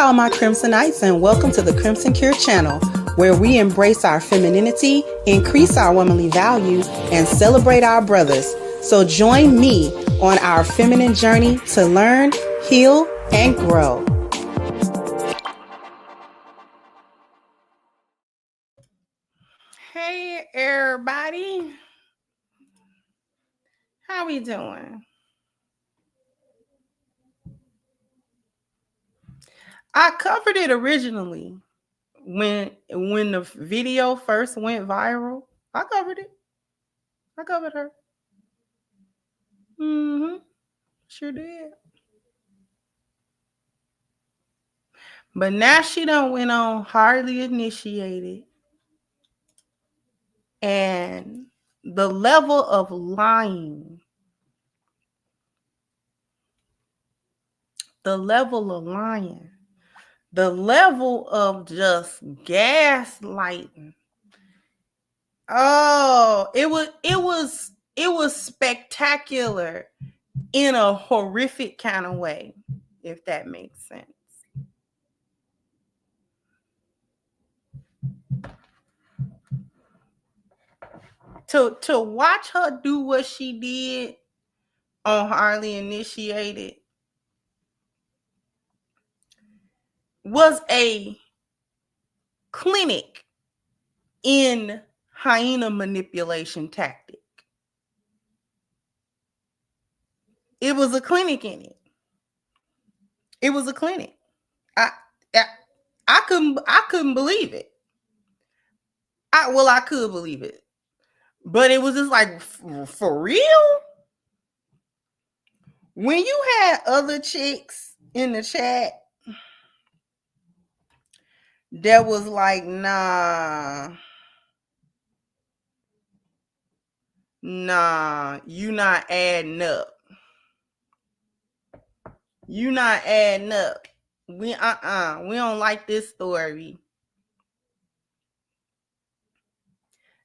all my Crimsonites, and welcome to the Crimson Cure channel, where we embrace our femininity, increase our womanly value, and celebrate our brothers. So join me on our feminine journey to learn, heal, and grow. Hey everybody, how we doing? I covered it originally when the video first went viral. I covered it. I covered her. Sure did. But now she done went on hardly initiated. And the level of lying, the level of just gaslighting. Oh, it was spectacular in a horrific kind of way, if that makes sense. To watch her do what she did on Hardly Initiated was a clinic in hyena manipulation tactic. It was a clinic in it. It was a clinic. I couldn't believe it. I could believe it, but it was just like, for real. When you had other chicks in the chat that was like, nah, you not adding up. You not adding up. We don't like this story.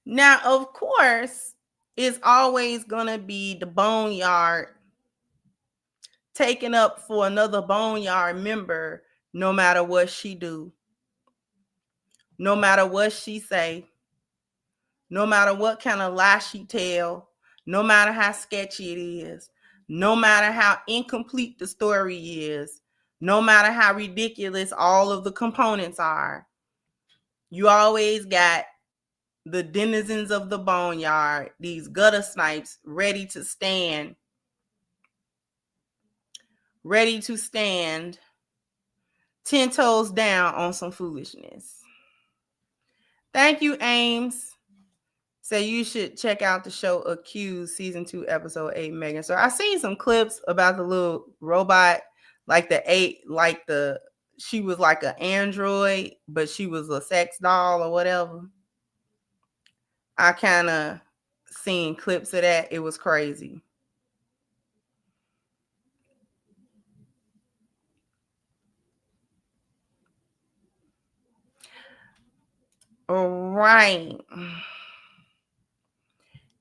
Now, of course, it's always gonna be the boneyard taking up for another boneyard member, no matter what she do, no matter what she say, no matter what kind of lie she tell, no matter how sketchy it is, no matter how incomplete the story is, no matter how ridiculous all of the components are. You always got the denizens of the boneyard, these gutter snipes, ready to stand 10 toes down on some foolishness. Thank you, Ames. So you should check out the show Accused, season 2, episode 8, Megan. So I seen some clips about the little robot, she was like an android, but she was a sex doll or whatever. I kind of seen clips of that. It was crazy. All right.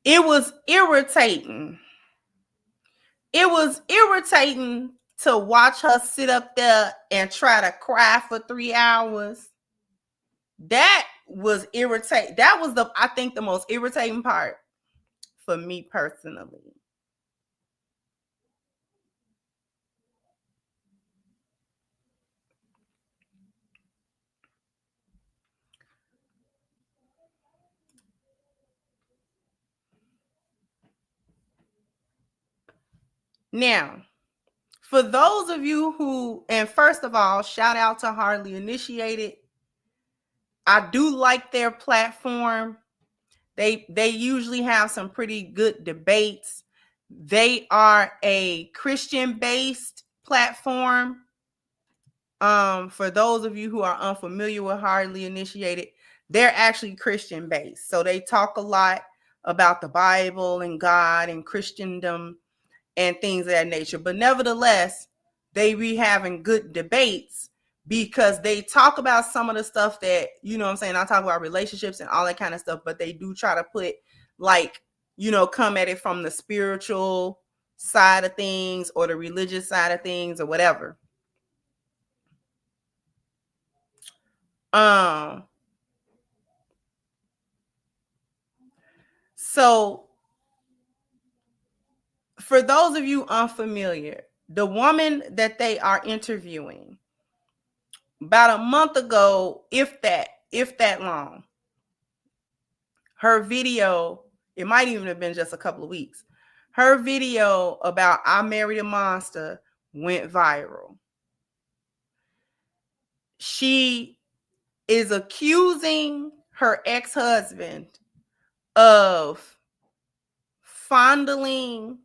It was irritating. It was irritating to watch her sit up there and try to cry for 3 hours. That was irritating. That was I think the most irritating part for me personally. Now, for those of you who, and first of all, shout out to Hardly Initiated. I do like their platform. They usually have some pretty good debates. They are a Christian-based platform. For those of you who are unfamiliar with Hardly Initiated, they're actually Christian-based. So they talk a lot about the Bible and God and Christendom and things of that nature. But nevertheless, they be having good debates because they talk about some of the stuff that, you know what I'm saying, I talk about relationships and all that kind of stuff, but they do try to put, like, you know, come at it from the spiritual side of things or the religious side of things or whatever. So for those of you unfamiliar, the woman that they are interviewing, about a month ago, if that long, her video, it might even have been just a couple of weeks, her video about I Married a Monster went viral. She is accusing her ex-husband of fondling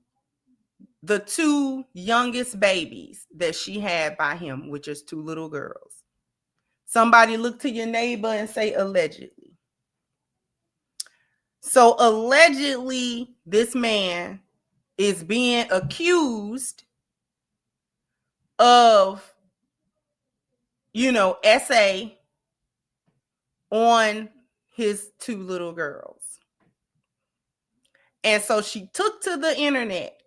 the two youngest babies that she had by him, which is two little girls. Somebody look to your neighbor and say allegedly. So allegedly, this man is being accused of, SA on his two little girls. And so she took to the internet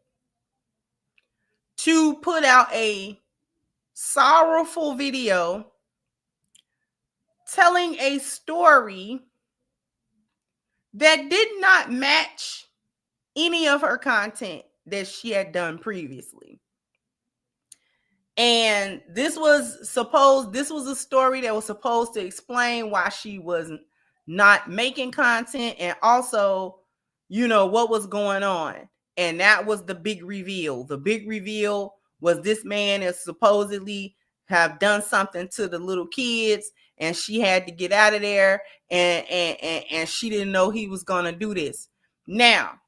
to put out a sorrowful video telling a story that did not match any of her content that she had done previously. And this was a story that was supposed to explain why she wasn't not making content, and also, what was going on. And that was the big reveal. The big reveal was this man is supposedly have done something to the little kids, and she had to get out of there, and she didn't know he was going to do this. Now,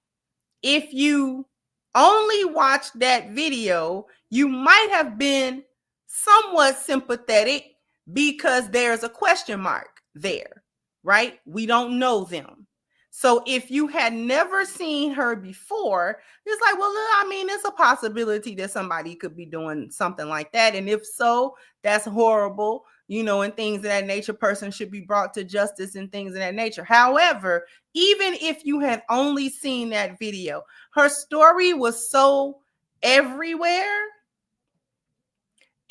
if you only watched that video, you might have been somewhat sympathetic because there's a question mark there, right? We don't know them. So if you had never seen her before, it's like, well, I mean, it's a possibility that somebody could be doing something like that. And if so, that's horrible, and things of that nature. Person should be brought to justice and things of that nature. However, even if you had only seen that video, her story was so everywhere.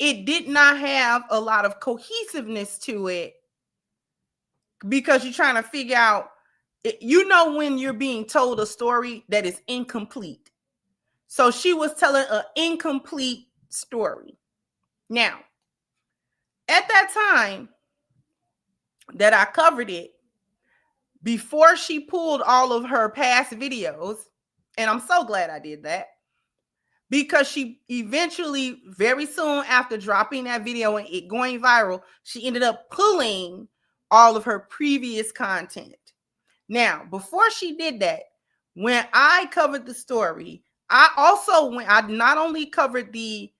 It did not have a lot of cohesiveness to it, because you're trying to figure out, when you're being told a story that is incomplete. So she was telling an incomplete story. Now, at that time that I covered it, before she pulled all of her past videos, and I'm so glad I did that, because she eventually, very soon after dropping that video and it going viral, she ended up pulling all of her previous content. Now, before she did that, when I covered the story, I not only covered the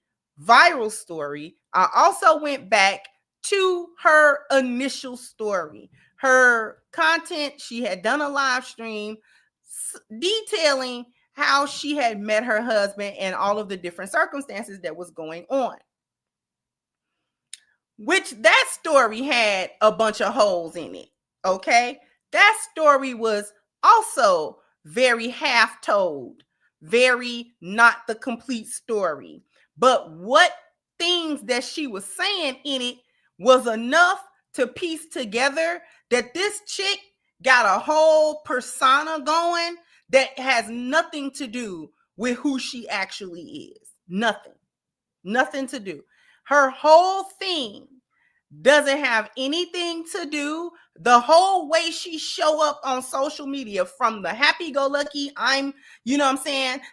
viral story, I also went back to her initial story. Her content, she had done a live stream detailing how she had met her husband and all of the different circumstances that was going on. Which that story had a bunch of holes in it, okay? That story was also very half told, very not the complete story. But what things that she was saying in it was enough to piece together that this chick got a whole persona going that has nothing to do with who she actually is. Nothing to do. Her whole thing doesn't have anything to do. The whole way she show up on social media, from the happy-go-lucky, I'm,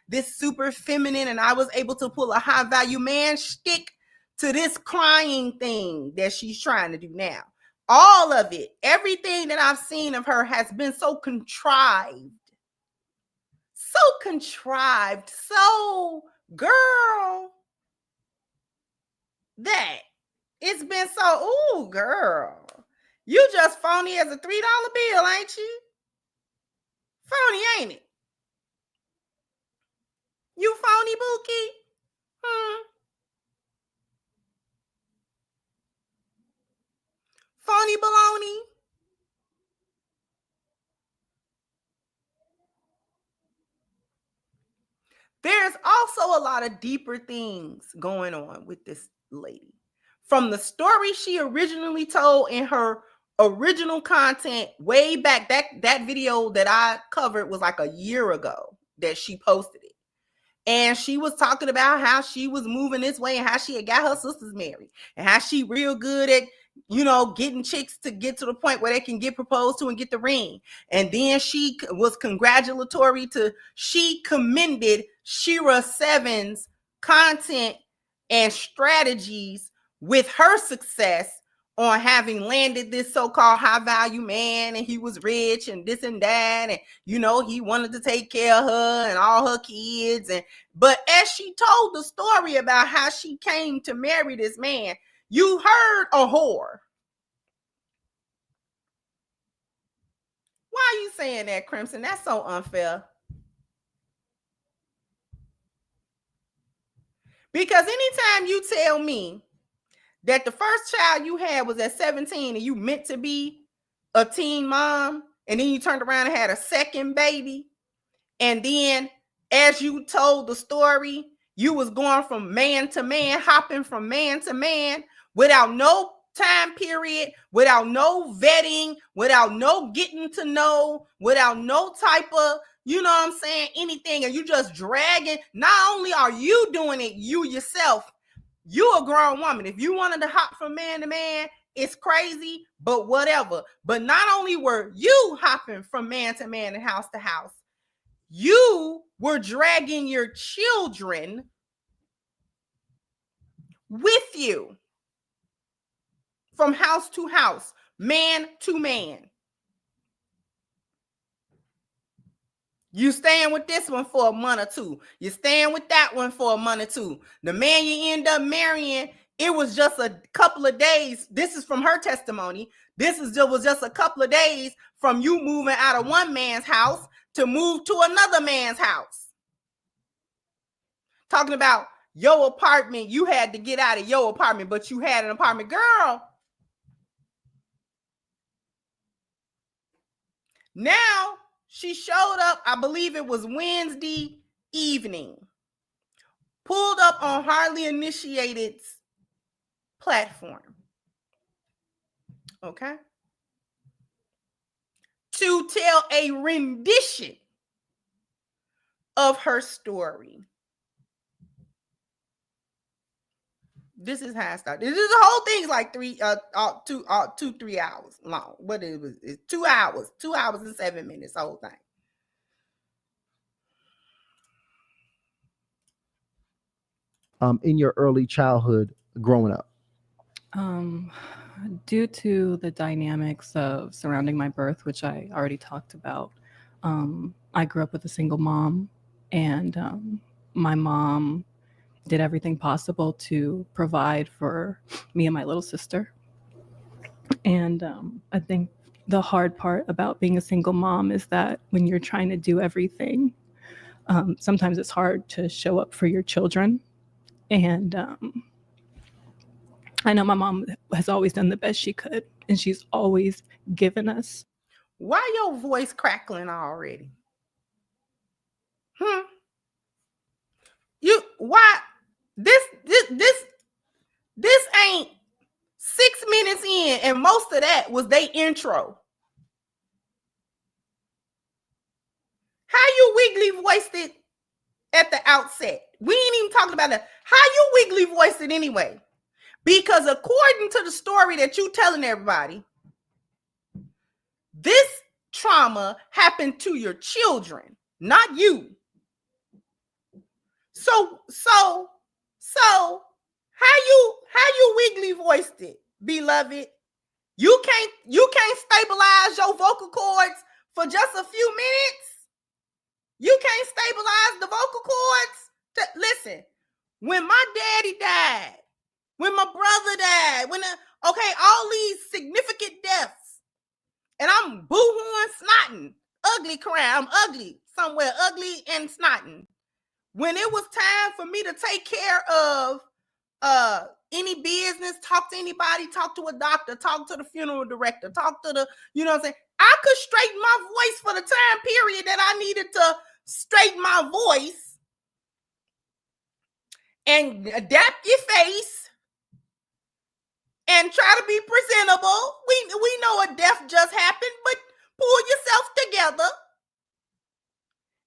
this super feminine and I was able to pull a high-value man shtick, to this crying thing that she's trying to do now. All of it, everything that I've seen of her has been so contrived. So, girl, that it's been so, ooh, girl, you just phony as a $3 bill, ain't you? Phony, ain't it? You phony, Bookie? Phony baloney? There's also a lot of deeper things going on with this lady. From the story she originally told in her original content way back. That video that I covered was like a year ago that she posted it. And she was talking about how she was moving this way and how she had got her sisters married and how she real good at, getting chicks to get to the point where they can get proposed to and get the ring. And then she was congratulatory she commended Shira Seven's content and strategies with her success on having landed this so-called high value man, and he was rich and this and that, and he wanted to take care of her and all her kids. But as she told the story about how she came to marry this man, you heard a whore. Why are you saying that, Crimson? That's so unfair. Because anytime you tell me that the first child you had was at 17 and you meant to be a teen mom, and then you turned around and had a second baby, and then as you told the story, you was going from man to man, hopping from man to man without no time period, without no vetting, without no getting to know, without no type of, anything, and you just dragging. Not only are you doing it, you yourself, you a grown woman. If you wanted to hop from man to man, it's crazy, but whatever. But not only were you hopping from man to man and house to house, you were dragging your children with you from house to house, man to man. You staying with this one for a month or two. You staying with that one for a month or two. The man you end up marrying, it was just a couple of days. This is from her testimony. Was just a couple of days from you moving out of one man's house to move to another man's house. Talking about your apartment, you had to get out of your apartment, but you had an apartment. Girl, now she showed up, I believe it was Wednesday evening, pulled up on Hardly Initiated's platform, okay, to tell a rendition of her story. This is how I started. This is the whole thing's like 3 hours long. But it's 2 hours, 2 hours and 7 minutes, the whole thing. In your early childhood growing up? Due to the dynamics of surrounding my birth, which I already talked about, I grew up with a single mom, and my mom did everything possible to provide for me and my little sister. And I think the hard part about being a single mom is that when you're trying to do everything, sometimes it's hard to show up for your children. And I know my mom has always done the best she could, and she's always given us. Why your voice crackling already? Why this ain't 6 minutes in, and most of that was they intro. How you wiggly voiced it at the outset? We ain't even talking about that. How you wiggly voiced it anyway? Because according to the story that you telling everybody, this trauma happened to your children, not you. So how you wiggly voiced it, beloved? You can't stabilize your vocal cords for just a few minutes. You can't stabilize the vocal cords. Listen, when my daddy died, when my brother died, all these significant deaths, and I'm boo-hooing, snotting, ugly crying, I'm ugly somewhere, ugly and snotting. When it was time for me to take care of any business, talk to anybody, talk to a doctor, talk to the funeral director, talk to the, I could straighten my voice for the time period that I needed to straighten my voice and adapt your face and try to be presentable. We know a death just happened, but pull yourself together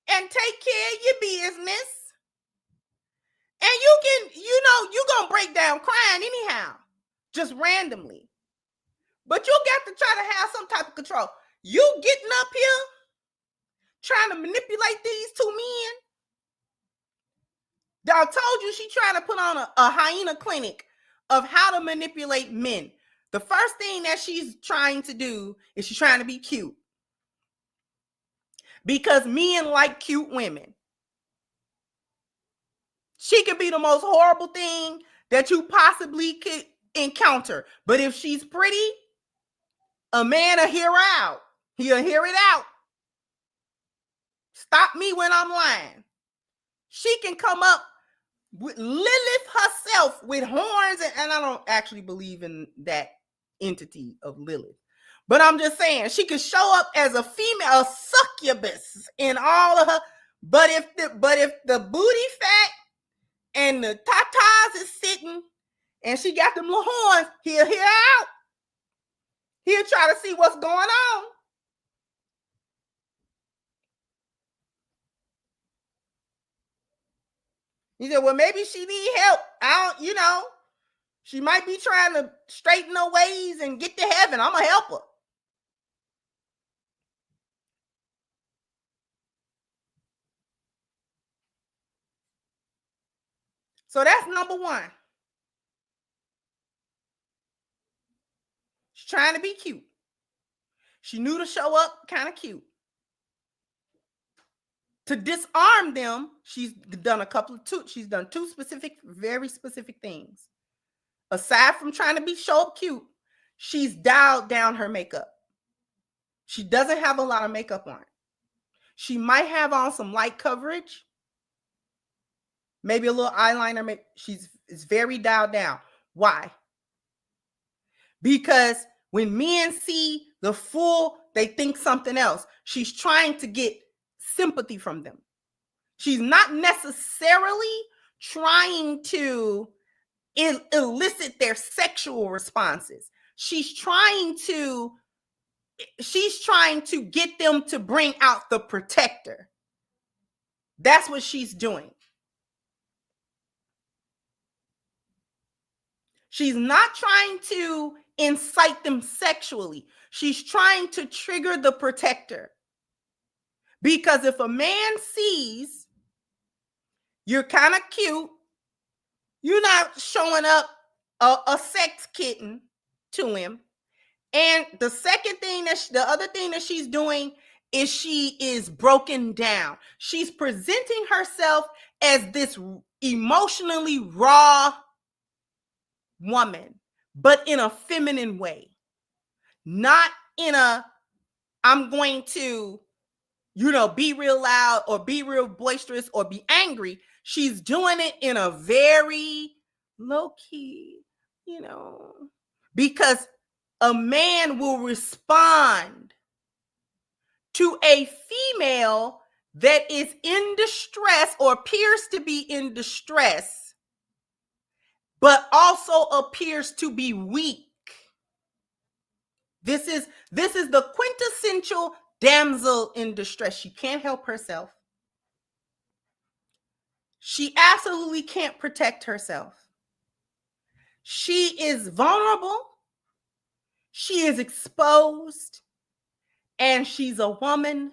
and take care of your business. And you're going to break down crying anyhow, just randomly. But you got to try to have some type of control. You getting up here trying to manipulate these two men. I told you she trying to put on a hyena clinic of how to manipulate men. The first thing that she's trying to do is she's trying to be cute. Because men like cute women. She could be the most horrible thing that you possibly could encounter. But if she's pretty, a man will hear her out. He'll hear it out. Stop me when I'm lying. She can come up with Lilith herself with horns, and I don't actually believe in that entity of Lilith. But I'm just saying, she could show up as a female, a succubus in all of her. But if the booty fat and the tatas is sitting, and she got them little horns, he'll hear out. He'll try to see what's going on. He said, well, maybe she need help. She might be trying to straighten her ways and get to heaven. I'm going to help her. So that's number one. She's trying to be cute. She knew to show up kind of cute. To disarm them, she's done two specific, very specific things. Aside from trying to show up cute, she's dialed down her makeup. She doesn't have a lot of makeup on. She might have on some light coverage, maybe a little eyeliner. It's very dialed down. Why? Because when men see the full, they think something else. She's trying to get sympathy from them. She's not necessarily trying to elicit their sexual responses. She's trying to get them to bring out the protector. That's what she's doing. She's not trying to incite them sexually. She's trying to trigger the protector. Because if a man sees you're kind of cute, you're not showing up a sex kitten to him. And the other thing that she's doing is she is broken down. She's presenting herself as this emotionally raw woman, but in a feminine way. Not in a, I'm going to, be real loud or be real boisterous or be angry. She's doing it in a very low key, because a man will respond to a female that is in distress or appears to be in distress, but also appears to be weak. This is the quintessential damsel in distress. She can't help herself. She absolutely can't protect herself. She is vulnerable. She is exposed. And she's a woman.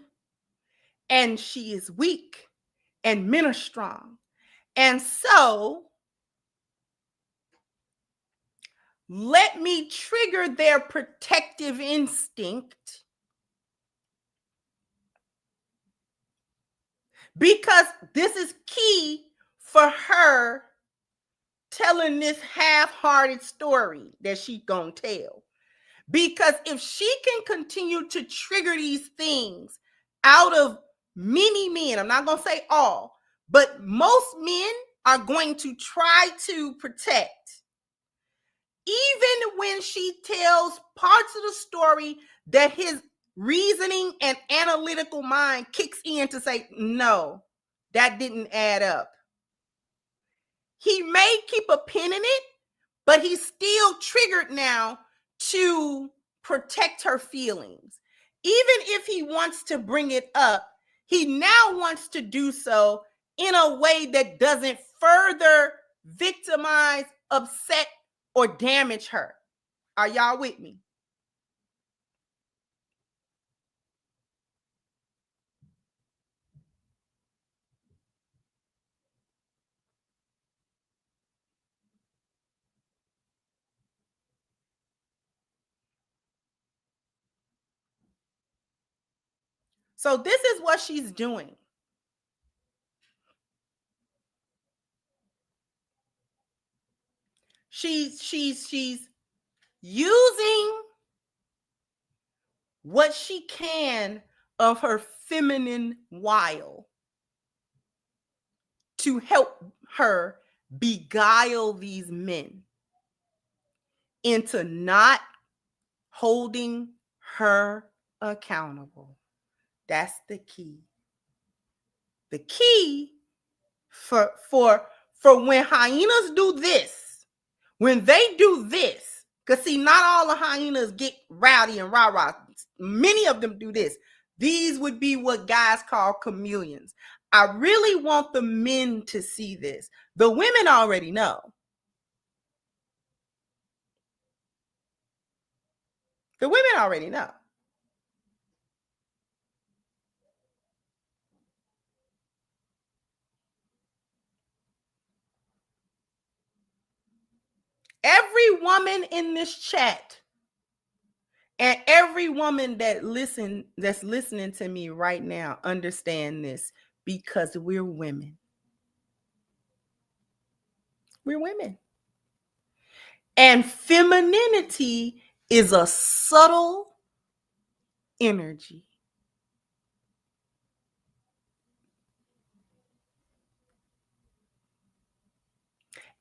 And she is weak. And men are strong. And so, let me trigger their protective instinct, because this is key for her telling this half-hearted story that she's gonna tell. Because if she can continue to trigger these things out of many men, I'm not gonna say all, but most men are going to try to protect. Even when she tells parts of the story that his reasoning and analytical mind kicks in to say, no, that didn't add up. He may keep a pin in it, but he's still triggered now to protect her feelings. Even if he wants to bring it up, he now wants to do so in a way that doesn't further victimize, upset, or damage her. Are y'all with me? So this is what she's doing. She's using what she can of her feminine wile to help her beguile these men into not holding her accountable. That's the key. The key for when hyenas do this, when they do this, because see, not all the hyenas get rowdy and rah-rah. Many of them do this. These would be what guys call chameleons. I really want the men to see this. The women already know. The women already know. Every woman in this chat and every woman that's listening to me right now understand this, because we're women. We're women. And femininity is a subtle energy.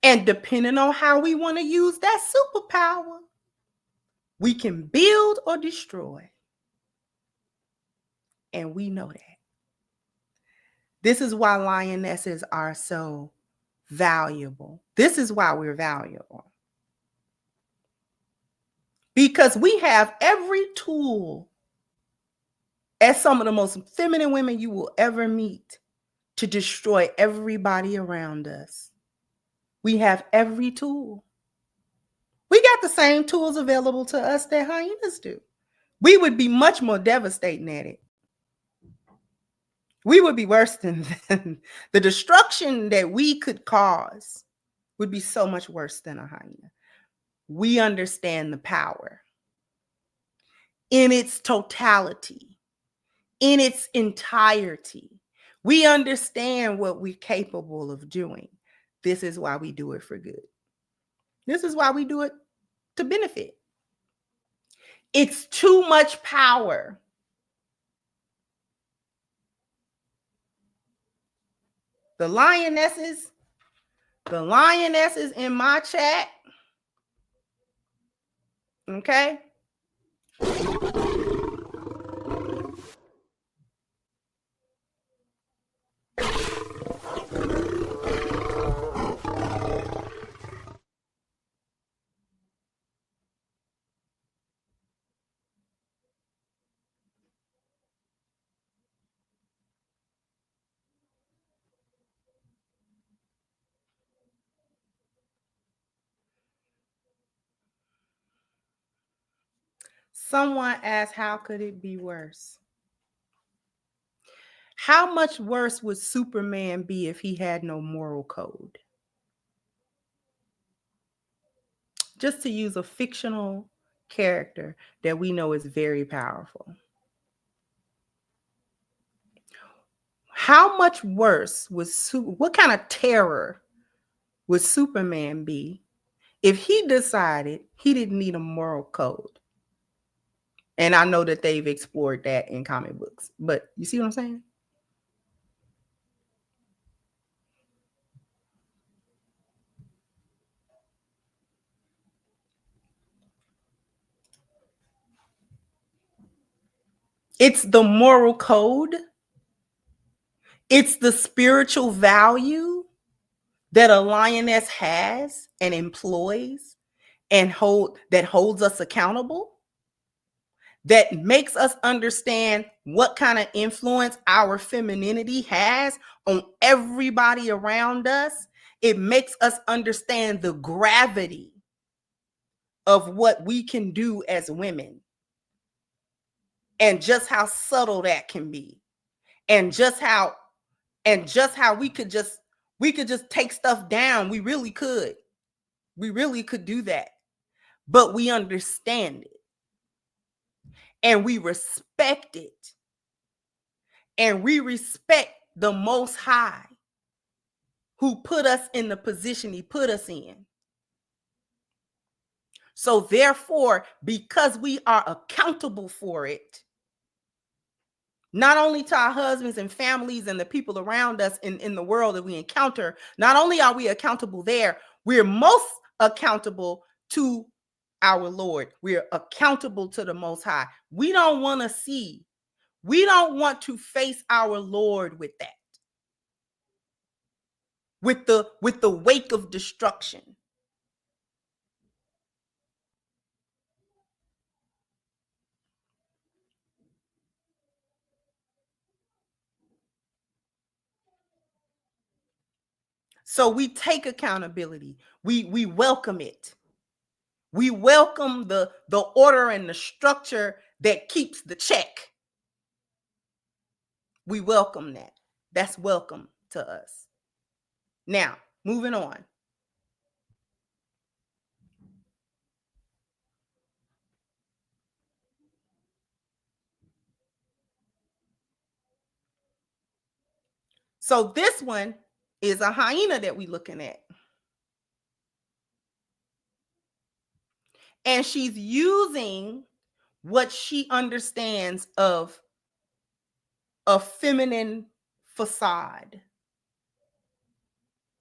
And depending on how we want to use that superpower, we can build or destroy. And we know that. This is why lionesses are so valuable. This is why we're valuable. Because we have every tool, as some of the most feminine women you will ever meet, to destroy everybody around us. We have every tool. We got the same tools available to us that hyenas do. We would be much more devastating at it. We would be worse than them. The destruction that we could cause would be so much worse than a hyena. We understand the power in its totality, in its entirety. We understand what we're capable of doing. This is why we do it for good. This is why we do it to benefit. It's too much power. The lionesses in my chat, okay? Someone asked, how could it be worse? How much worse would Superman be if he had no moral code? Just to use a fictional character that we know is very powerful. How much worse what kind of terror would Superman be if he decided he didn't need a moral code? And I know that they've explored that in comic books, but you see what I'm saying? It's the moral code. It's the spiritual value that a lioness has and employs and holds us accountable, that makes us understand what kind of influence our femininity has on everybody around us. It makes us understand the gravity of what we can do as women, and just how subtle that can be, and just how we could just take stuff down. We really could do that, but we understand it, and we respect it, and we respect the Most High who put us in the position he put us in. So therefore, because we are accountable for it, not only to our husbands and families and the people around us in the world that we encounter, not only are we accountable there, we're most accountable to our Lord. We're accountable to the Most High. We don't want to face our Lord with that, with the wake of destruction. So we take accountability. We welcome it. We welcome the order and the structure that keeps the check. We welcome that. That's welcome to us. Now, moving on. So this one is a hyena that we're looking at. And she's using what she understands of a feminine facade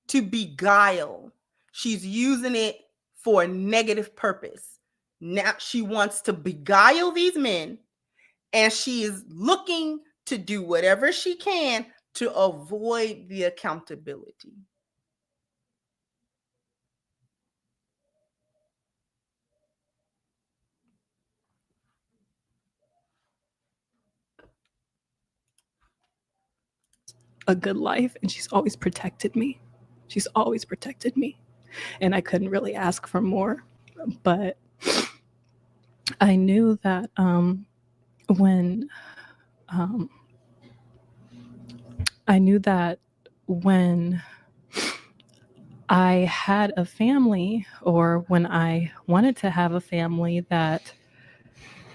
to beguile. She's using it for a negative purpose. Now she wants to beguile these men, and she is looking to do whatever she can to avoid the accountability. A good life, and she's always protected me. And I couldn't really ask for more, but I knew that when I had a family, or when I wanted to have a family, that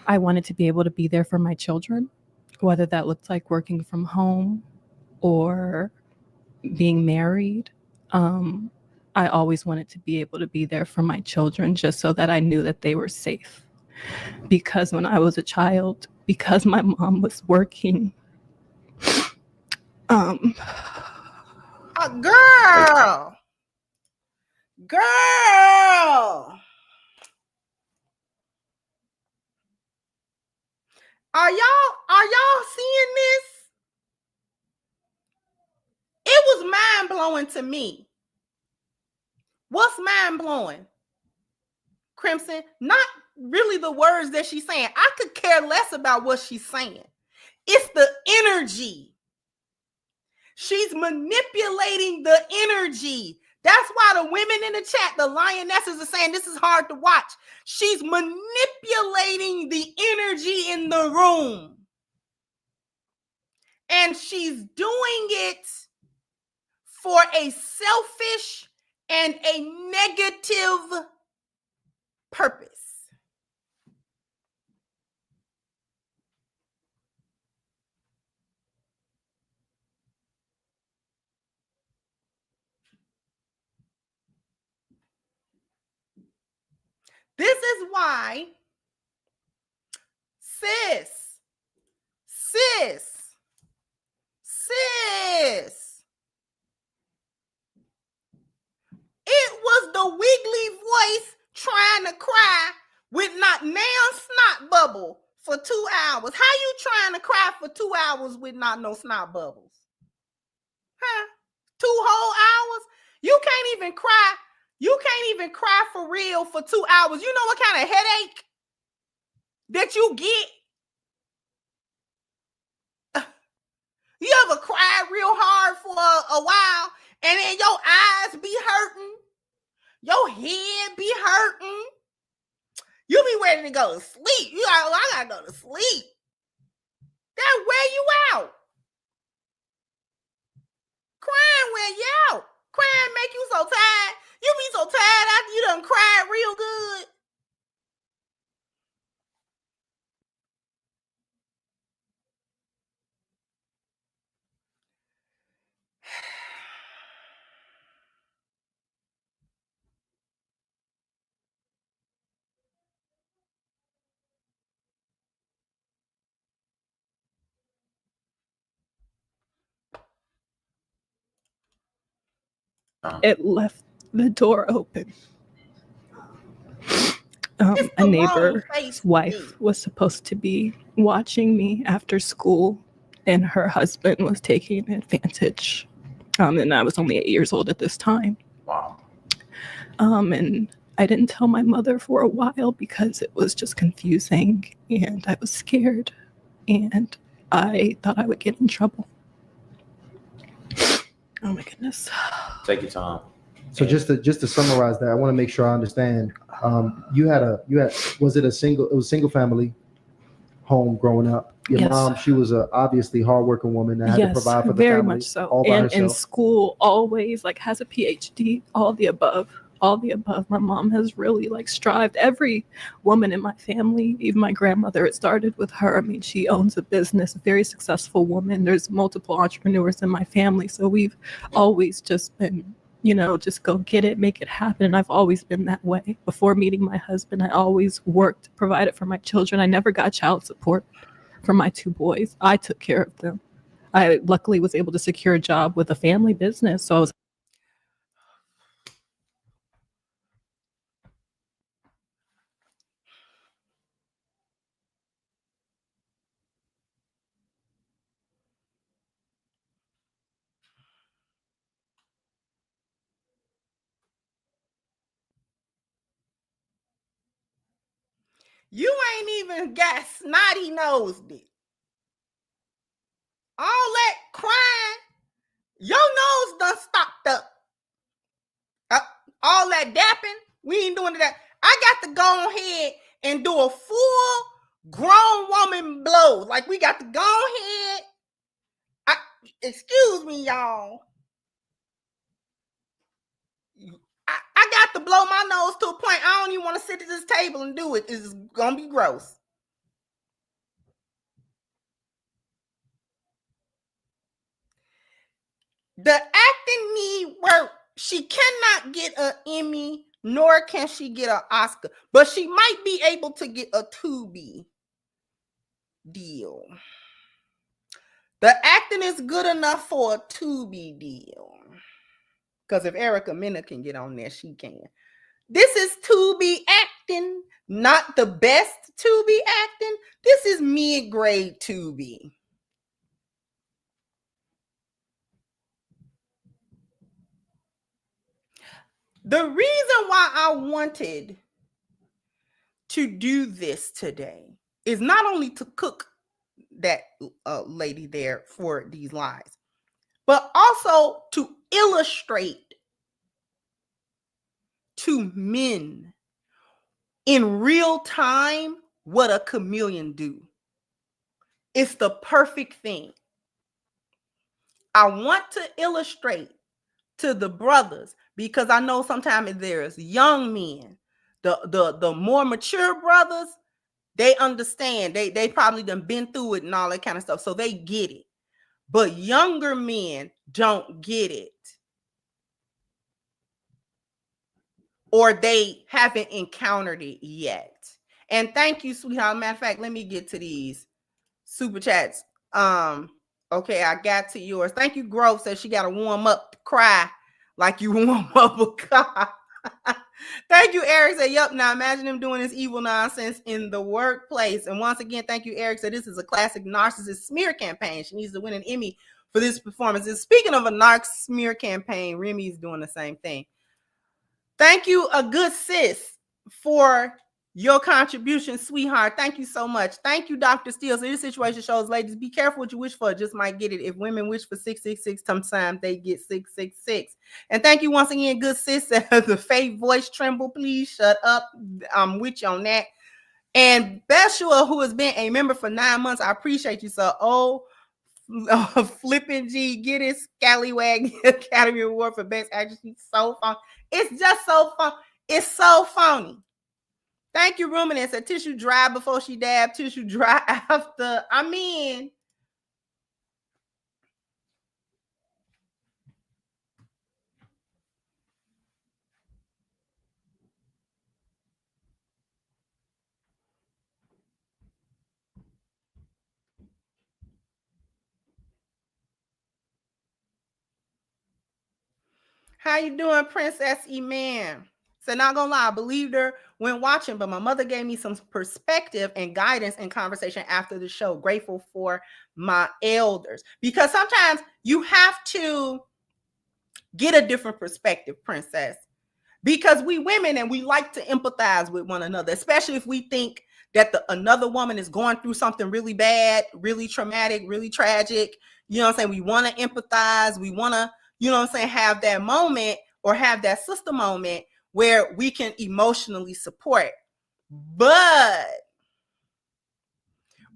I wanted to be able to be there for my children, whether that looked like working from home or being married. I always wanted to be able to be there for my children, just so that I knew that they were safe. Because when I was a child, because my mom was working, Girl, are y'all seeing this? It was mind-blowing to me. What's mind-blowing, Crimson? Not really the words that she's saying. I could care less about what she's saying. It's the energy. She's manipulating the energy. That's why the women in the chat, the lionesses, are saying this is hard to watch. She's manipulating the energy in the room. And she's doing it for a selfish and a negative purpose. This is why, sis, it was the wiggly voice trying to cry with not now snot bubble for 2 hours. How you trying to cry for 2 hours with not no snot bubbles? Huh? 2 whole hours? You can't even cry You can't even cry for real for 2 hours. You know what kind of headache that you get? You ever cried real hard for a while and then your eyes be hurting? Your head be hurting? You be ready to go to sleep. You like, I gotta go to sleep. That wear you out. Crying wear you out. Crying make you so tired. You be so tired after you done cried real good. It left the door open. It's A the neighbor's wrong face wife thing. was supposed to be watching me after school, and her husband was taking advantage. And I was only 8 years old at this time. Wow. And I didn't tell my mother for a while because it was just confusing, and I was scared, and I thought I would get in trouble. Oh my goodness. Take your time. So just to summarize that, I want to make sure I understand. You had was it a single family home growing up? Your Yes. mom, she was a obviously hardworking woman that had to provide for the very family. much so. All by And in herself. school, always like has a PhD, all the above. My mom has really like strived. Every woman in my family, even my grandmother, it started with her. I mean, she owns a business, a very successful woman. There's multiple entrepreneurs in my family. So we've always just been, just go get it, make it happen. And I've always been that way. Before meeting my husband, I always worked, provided for my children. I never got child support for my 2 boys. I took care of them. I luckily was able to secure a job with a family business. So I was You ain't even got snotty nosed it. All that crying, your nose done stopped up. All that dapping, we ain't doing that. I got to go ahead and do a full grown woman blow. Like we got to go ahead. Excuse me, y'all. I got to blow my nose to a point I don't even want to sit at this table and do it. It's gonna be gross. The acting need work. She cannot get an Emmy, nor can she get an Oscar, but she might be able to get a Tubi deal. The acting is good enough for a Tubi deal. Because if Erica Mena can get on there, she can. This is Tubi acting, not the best Tubi acting. This is mid-grade Tubi. The reason why I wanted to do this today is not only to cook that lady there for these lies, but also to illustrate to men in real time what a chameleon do. It's the perfect thing. I want to illustrate to the brothers, because I know sometimes there's young men, the more mature brothers, they understand. They probably done been through it and all that kind of stuff, so they get it. But younger men don't get it, or they haven't encountered it yet. And thank you, sweetheart. Matter of fact, let me get to these super chats. Okay, I got to yours. Thank you, Grove. Says she got to warm up to cry like you warm up a car. Thank you, Eric. Said, yep. Now imagine him doing this evil nonsense in the workplace. And once again, thank you, Eric. Said this is a classic narcissist smear campaign. She needs to win an Emmy for this performance. And speaking of a narc smear campaign, Remy's doing the same thing. Thank you, a good sis, for your contribution, sweetheart. Thank you so much. Thank you, Dr. Steele. So this situation shows, ladies, be careful what you wish for. Just might get it. If women wish for 666, sometimes they get 666. And thank you once again, good sis. The fake voice tremble. Please shut up. I'm with you on that. And Beshua, who has been a member for 9 months, I appreciate you, sir. Flipping G, get his Scallywag Academy Award for Best Actress. She's so fun. It's just so fun. It's so funny. Thank you, Ruminant. Said tissue dry before she dabbed, tissue dry after. I mean, how you doing, Princess Iman? So not gonna lie, I believed her when watching, but my mother gave me some perspective and guidance in conversation after the show. Grateful for my elders, because sometimes you have to get a different perspective, Princess, because we women and we like to empathize with one another, especially if we think that another woman is going through something really bad, really traumatic, really tragic. You know what I'm saying? We want to empathize. We want to, you know what I'm saying, have that moment or have that sister moment where we can emotionally support. But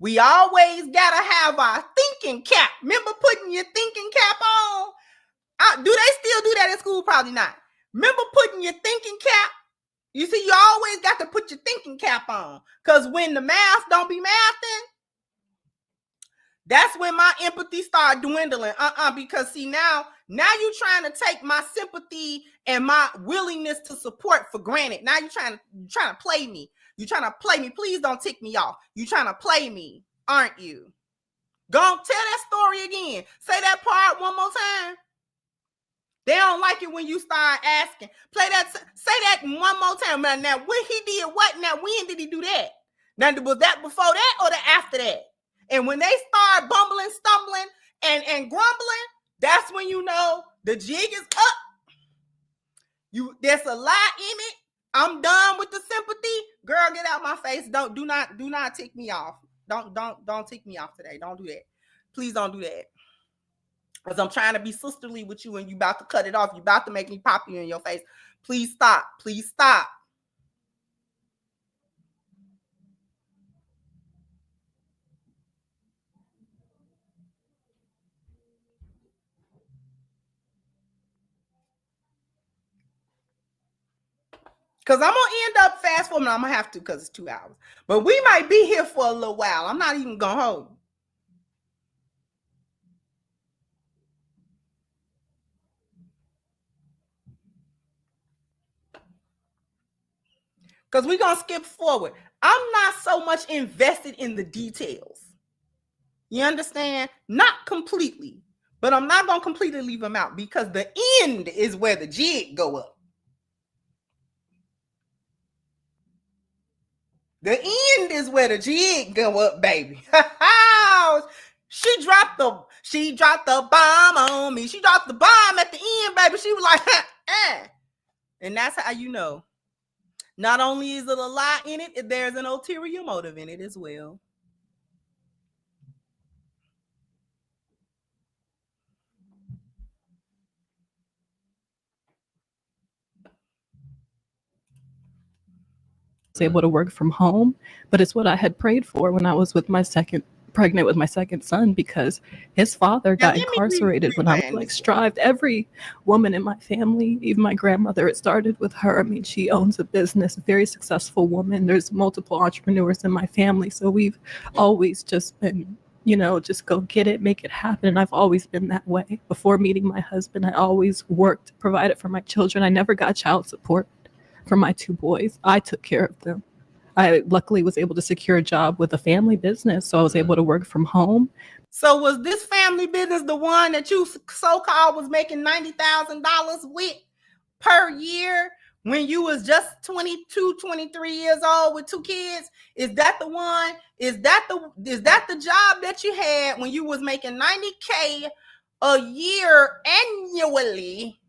we always got to have our thinking cap. Remember putting your thinking cap on? Do they still do that in school? Probably not. Remember putting your thinking cap? You see, you always got to put your thinking cap on, because when the math don't be mathing, that's when my empathy start dwindling. Because see, now you trying to take my sympathy and my willingness to support for granted. Now you trying to play me. You trying to play me. Please don't tick me off. You trying to play me, aren't you? Go on, tell that story again. Say that part one more time. They don't like it when you start asking. Say that one more time. Now, when he did what? Now, when did he do that? Now, was that before that or the after that? And when they start bumbling, stumbling, and grumbling, that's when you know the jig is up. There's a lie in it. I'm done with the sympathy. Girl, get out my face. Do not tick me off. Don't tick me off today. Don't do that. Please don't do that. Because I'm trying to be sisterly with you and you about to cut it off. You about to make me pop you in your face. Please stop. Please stop. Because I'm going to end up fast forwarding. I'm going to have to because it's 2 hours. But we might be here for a little while. I'm not even going to hold you. Because we're going to skip forward. I'm not so much invested in the details. You understand? Not completely. But I'm not going to completely leave them out, because the end is where the jig go up. The end is where the jig go up, baby. She dropped the bomb on me. She dropped the bomb at the end, baby. She was like, And that's how you know. Not only is it a lie in it, there's an ulterior motive in it as well. Able to work from home, but it's what I had prayed for when I was pregnant with my second son, because his father got incarcerated when I was strived. Every woman in my family, even my grandmother, it started with her. I mean, she owns a business, a very successful woman. There's multiple entrepreneurs in my family, so we've always just been, just go get it, make it happen. And I've always been that way. Before meeting my husband, I always worked, provided for my children. I never got child support for my 2 boys. I took care of them. I luckily was able to secure a job with a family business, so I was able to work from home. So was this family business the one that you so-called was making $90,000 with per year when you was just 22, 23 years old with 2 kids? Is that the one? Is that the job that you had when you was making $90K a year annually,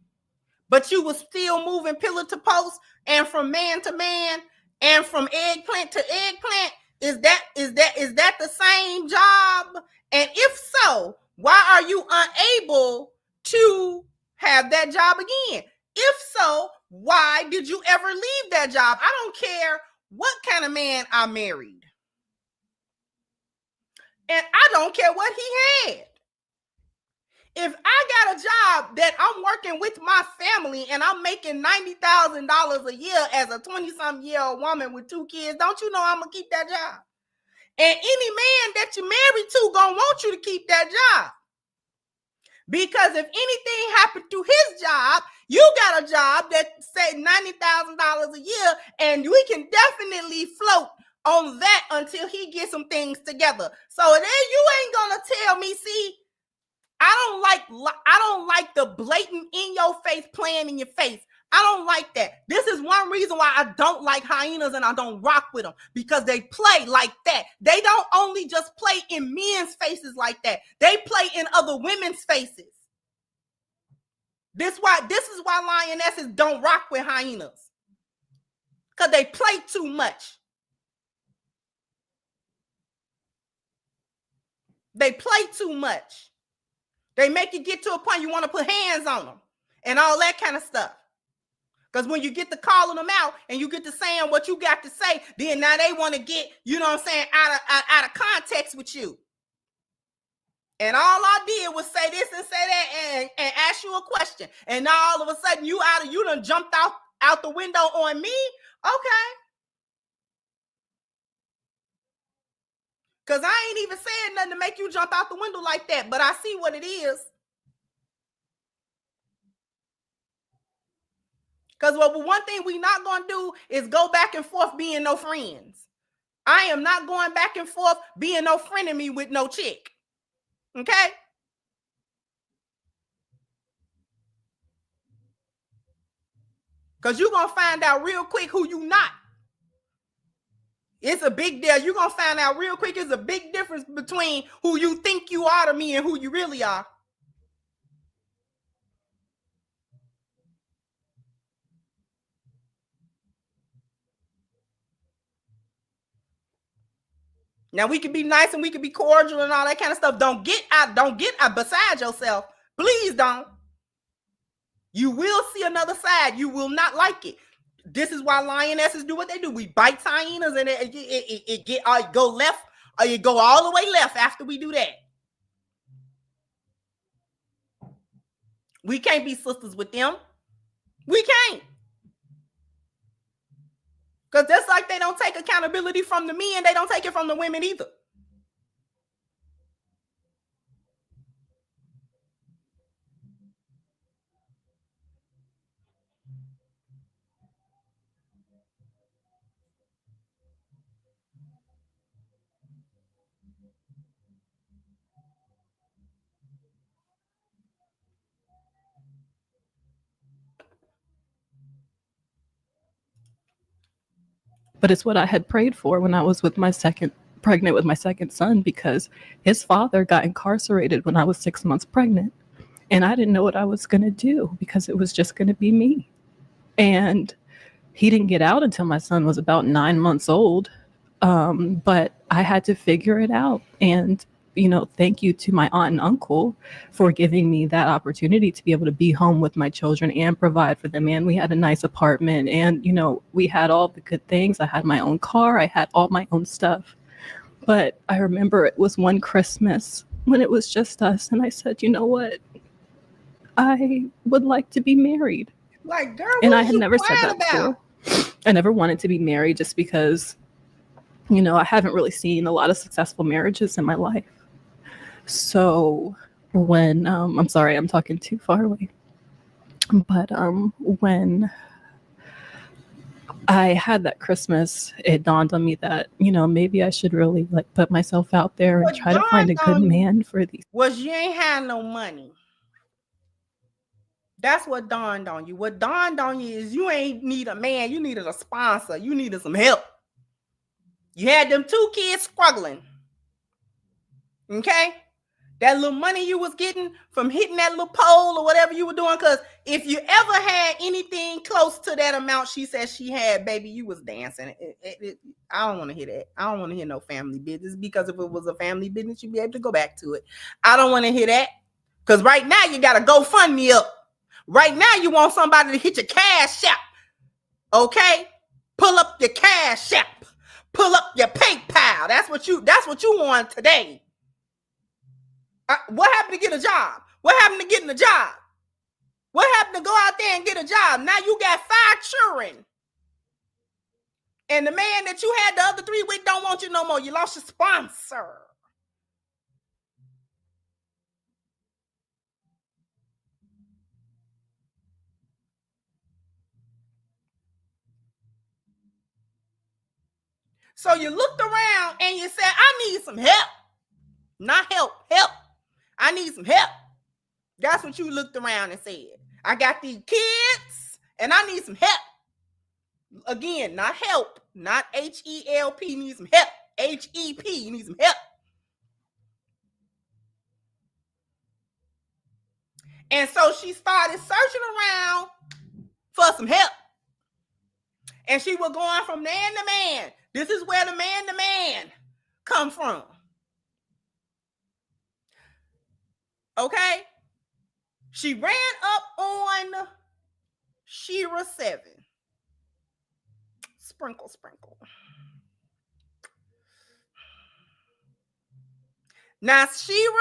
but you was still moving pillar to post and from man to man and from eggplant to eggplant? Is that the same job? And if so, why are you unable to have that job again? If so, why did you ever leave that job? I don't care what kind of man I married. And I don't care what he had. If I got a job that I'm working with my family and I'm making $90,000 a year as a 20-something-year-old woman with 2 kids, don't you know I'm going to keep that job? And any man that you're married to going to want you to keep that job. Because if anything happened to his job, you got a job that say $90,000 a year, and we can definitely float on that until he gets some things together. So then you ain't gonna tell me, see, I don't like the blatant in your face playing in your face. I don't like that. This is one reason why I don't like hyenas and I don't rock with them, because they play like that. They don't only just play in men's faces like that. They play in other women's faces. This is why lionesses don't rock with hyenas, because they play too much. They play too much. They make you get to a point you want to put hands on them and all that kind of stuff. Because when you get to calling them out and you get to saying what you got to say, then now they want to get, you know what I'm saying, out of context with you. And all I did was say this and say that and ask you a question. And now all of a sudden you done jumped out the window on me? Okay. Because I ain't even saying nothing to make you jump out the window like that. But I see what it is. Because one thing we not going to do is go back and forth being no friends. I am not going back and forth being no friend of me with no chick. Okay? Because you're going to find out real quick who you not. It's a big deal. You're going to find out real quick it's a big difference between who you think you are to me and who you really are. Now we can be nice and we can be cordial and all that kind of stuff. Don't get out beside yourself. Please don't. You will see another side. You will not like it. This is why lionesses do what they do. We bite hyenas and it go left, or you go all the way left after we do that. We can't be sisters with them. We can't. Because that's like they don't take accountability from the men. They don't take it from the women either. But it's what I had prayed for when I was pregnant with my second son, because his father got incarcerated when I was 6 months pregnant. And I didn't know what I was going to do, because it was just going to be me. And he didn't get out until my son was about 9 months old. But I had to figure it out. And thank you to my aunt and uncle for giving me that opportunity to be able to be home with my children and provide for them. And we had a nice apartment, and, we had all the good things. I had my own car. I had all my own stuff. But I remember it was one Christmas when it was just us. And I said, you know what? I would like to be married. Like, girl, and I had never said that before. I never wanted to be married, just because, I haven't really seen a lot of successful marriages in my life. So when, I'm sorry, I'm talking too far away. But when I had that Christmas, it dawned on me that, maybe I should really put myself out there and try to find a good man for these. Was you ain't had no money. That's what dawned on you. What dawned on you is you ain't need a man. You needed a sponsor. You needed some help. You had them 2 kids struggling. Okay? That little money you was getting from hitting that little pole or whatever you were doing. Because if you ever had anything close to that amount she said she had, baby, you was dancing. I don't want to hear that. I don't want to hear no family business, because if it was a family business, you'd be able to go back to it. I don't want to hear that, because right now you got to go fund me up. Right now you want somebody to hit your cash app. Okay? Pull up your cash app. Pull up your PayPal. That's what you want today. What happened to get a job? What happened to getting a job? What happened to go out there and get a job? Now you got 5 children. And the man that you had the other 3 with don't want you no more. You lost your sponsor. So you looked around and you said, I need some help. Not help. I need some help. That's what you looked around and said. I got these kids and I need some help. Again, not help, not HELP, need some help. HEP, you need some help. And so she started searching around for some help. And she was going from man to man. This is where the man to man come from. Okay? She ran up on Shira 7. Sprinkle. Now, Shira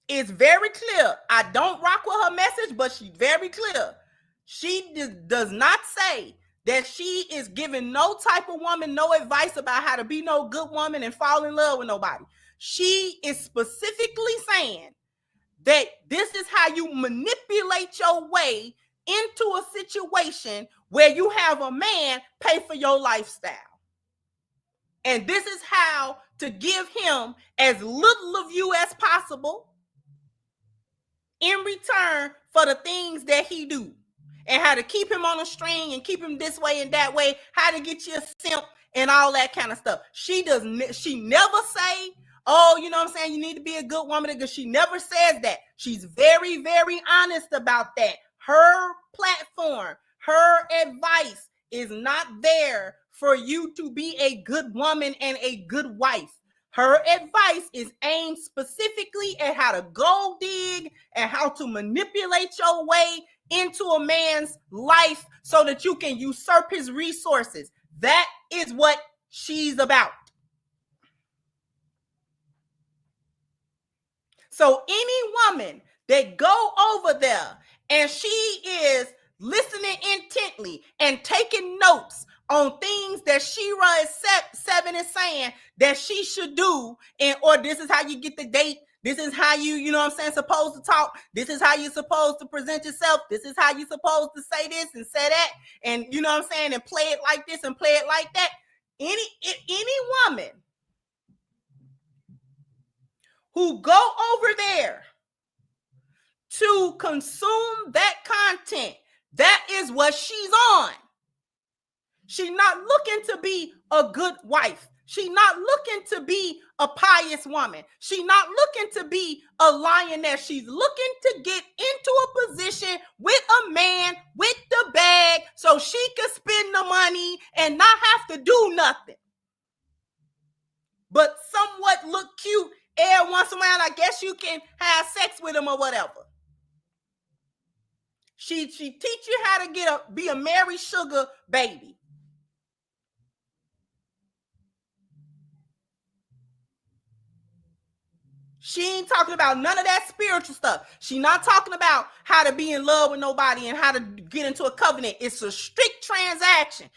is very clear. I don't rock with her message, but she's very clear. She does not say that she is giving no type of woman no advice about how to be no good woman and fall in love with nobody. She is specifically saying that this is how you manipulate your way into a situation where you have a man pay for your lifestyle. And this is how to give him as little of you as possible in return for the things that he do. And how to keep him on a string and keep him this way and that way, how to get you a simp and all that kind of stuff. She never say, oh, you know what I'm saying, you need to be a good woman, because she never says that. She's very, very honest about that. Her platform, her advice is not there for you to be a good woman and a good wife. Her advice is aimed specifically at how to gold dig and how to manipulate your way into a man's life so that you can usurp his resources. That is what she's about. So any woman that go over there and she is listening intently and taking notes on things that Shira is 7 is saying that she should do, or this is how you get the date, this is how you know what I'm saying, supposed to talk, this is how you're supposed to present yourself, this is how you're supposed to say this and say that, and you know what I'm saying, and play it like this and play it like that. Any woman who go over there to consume that content, that is what she's on. She's not looking to be a good wife. She's not looking to be a pious woman. She's not looking to be a lioness. She's looking to get into a position with a man with the bag so she can spend the money and not have to do nothing. But somewhat look cute every once in a while. I guess you can have sex with him or whatever. She teach you how to be a Mary Sugar baby. She ain't talking about none of that spiritual stuff. She not talking about how to be in love with nobody and how to get into a covenant. It's a strict transaction.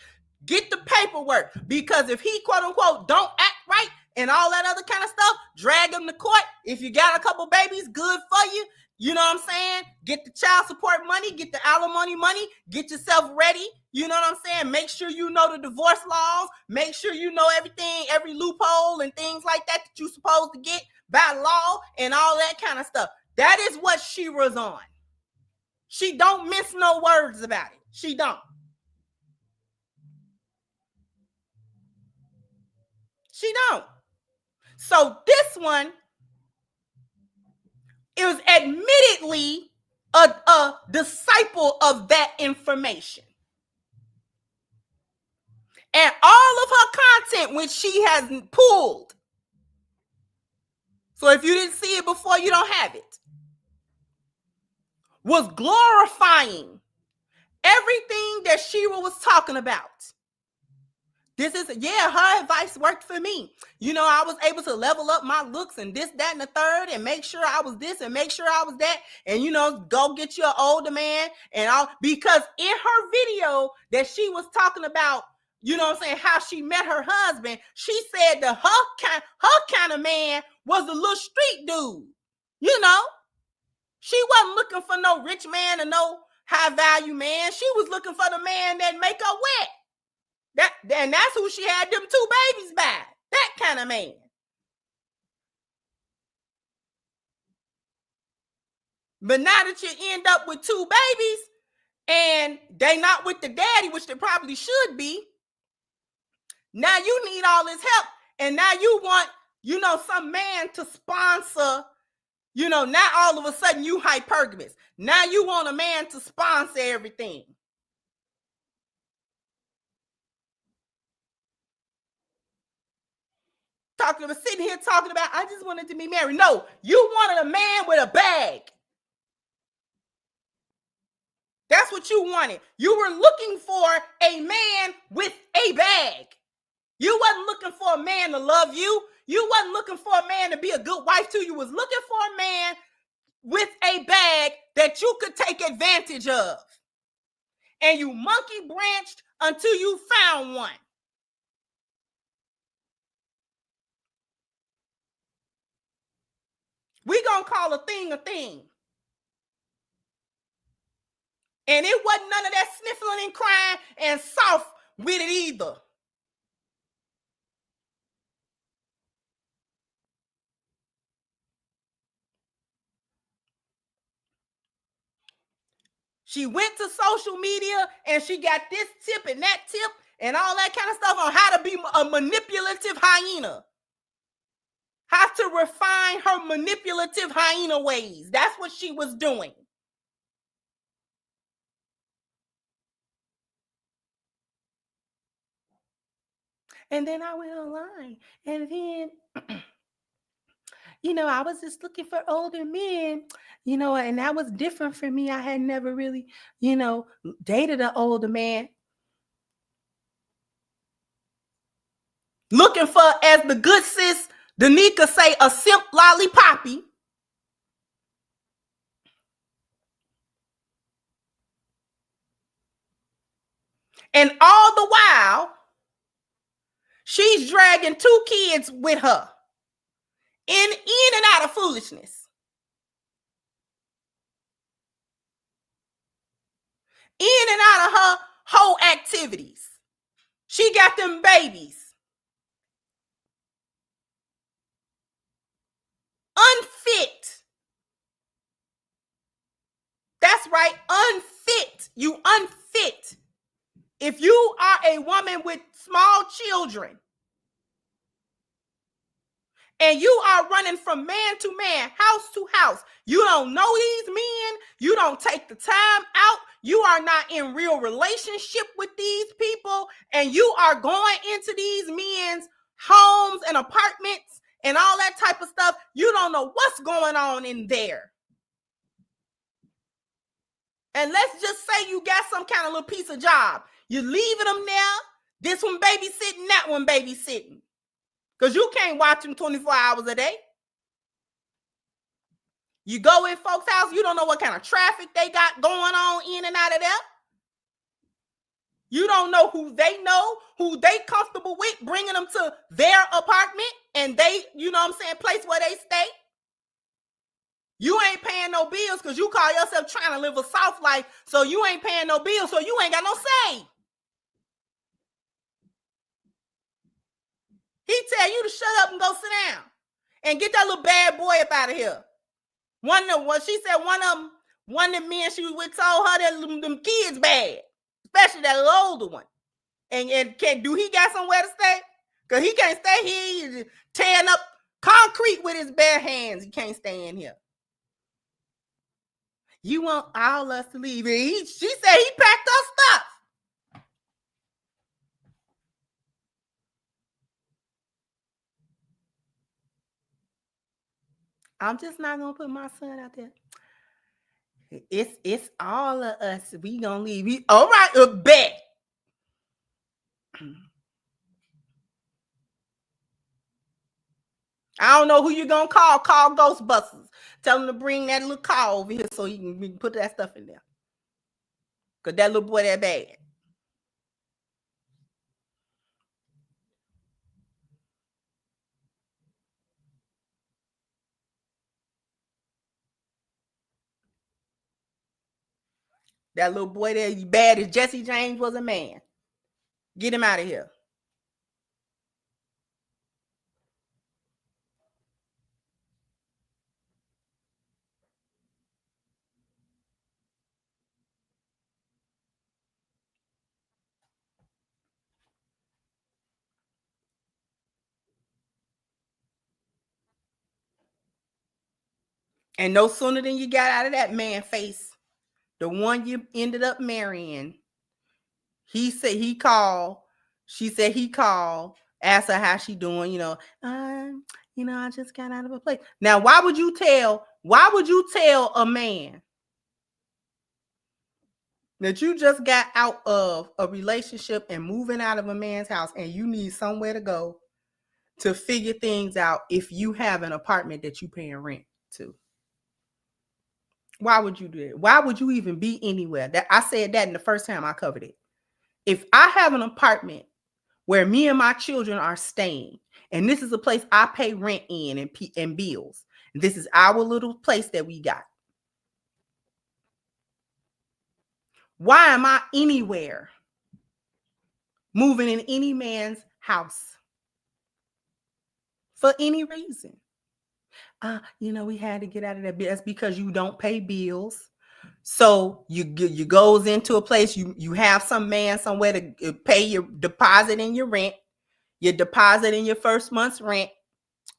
Get the paperwork, because if he quote unquote don't act right and all that other kind of stuff, drag him to court. If you got a couple babies, good for you. You know what I'm saying? Get the child support money, get the alimony money, get yourself ready. You know what I'm saying? Make sure you know the divorce laws. Make sure you know everything, every loophole and things like that you're supposed to get by law and all that kind of stuff. That is what Shira's on. She don't miss no words about it. She don't. She don't. So this one admittedly a disciple of that information. And all of her content, which she has pulled. So if you didn't see it before, you don't have it. Was glorifying everything that Shira was talking about. This is, her advice worked for me. You know, I was able to level up my looks and this, that, and the third, and make sure I was this and make sure I was that. And, you know, go get you an older man and all. Because in her video that she was talking about, you know what I'm saying, how she met her husband, she said that her kind of man was a little street dude. You know, she wasn't looking for no rich man or no high value man. She was looking for the man that make her wet. And that's who she had them 2 babies by. That kind of man. But now that you end up with 2 babies and they not with the daddy, which they probably should be, now you need all this help. And now you want, you know, some man to sponsor, you know, now all of a sudden you hypergamous. Now you want a man to sponsor everything. Sitting here talking about, I just wanted to be married. No, you wanted a man with a bag. That's what you wanted. You were looking for a man with a bag. You wasn't looking for a man to love you. You wasn't looking for a man to be a good wife to. You was looking for a man with a bag that you could take advantage of. And you monkey branched until you found one. We gonna call a thing a thing. And it wasn't none of that sniffling and crying and soft with it either. She went to social media and she got this tip and that tip and all that kind of stuff on how to be a manipulative hyena. How to refine her manipulative hyena ways. That's what she was doing. And then I went online and then, you know, I was just looking for older men, you know, and that was different for me. I had never really, you know, dated an older man. Looking for, as the good sis Danica say, a simp lollipoppy. And all the while, she's dragging 2 kids with her in and out of foolishness. In and out of her whole activities. She got them babies. Unfit. That's right, unfit. You unfit. If you are a woman with small children and you are running from man to man, house to house, you don't know these men, you don't take the time out, you are not in real relationship with these people, and you are going into these men's homes and apartments and all that type of stuff, you don't know what's going on in there. And let's just say you got some kind of little piece of job. You're leaving them there. This one babysitting, that one babysitting. Because you can't watch them 24 hours a day. You go in folks' house, you don't know what kind of traffic they got going on in and out of there. You don't know who they comfortable with, bringing them to their apartment and they, you know what I'm saying, place where they stay. You ain't paying no bills because you call yourself trying to live a soft life, so you ain't paying no bills, so you ain't got no say. He tell you to shut up and go sit down and get that little bad boy up out of here. One of the men she was with told her that them kids bad, especially that little older one. And do he got somewhere to stay? Because he can't stay here. He's tearing up concrete with his bare hands. He can't stay in here. You want all us to leave. And she said he packed our stuff. I'm just not gonna put my son out there. It's all of us. We gonna leave. All right, bet. I don't know who you're gonna call. Call Ghostbusters. Tell them to bring that little car over here so we can put that stuff in there. Cause that little boy that bad. That little boy there, you bad as Jesse James was a man. Get him out of here. And no sooner than you got out of that man face, the one you ended up marrying, he said he called. She said he called, asked her how she doing. I just got out of a place. Now, why would you tell a man that you just got out of a relationship and moving out of a man's house and you need somewhere to go to figure things out if you have an apartment that you paying rent to? Why would you do it? Why would you even be anywhere? That I said that in the first time I covered it. If I have an apartment where me and my children are staying, and this is a place I pay rent in and bills, and this is our little place that we got, why am I anywhere moving in any man's house for any reason? We had to get out of that. That's because you don't pay bills. So you goes into a place, you have some man somewhere to pay your deposit in your rent, your deposit in your first month's rent,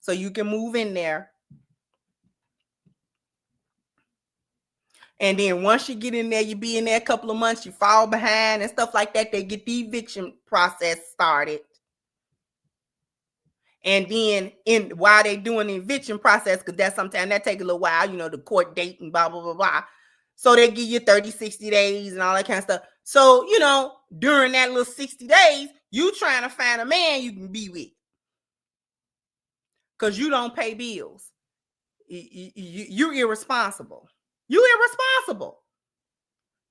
so you can move in there. And then once you get in there, you be in there a couple of months, you fall behind and stuff like that. They get the eviction process started. And then while they doing the eviction process, because that sometimes that take a little while, the court date and blah, blah, blah, blah. So they give you 30, 60 days and all that kind of stuff. So, during that little 60 days, you trying to find a man you can be with. Because you don't pay bills. You're irresponsible. You're irresponsible.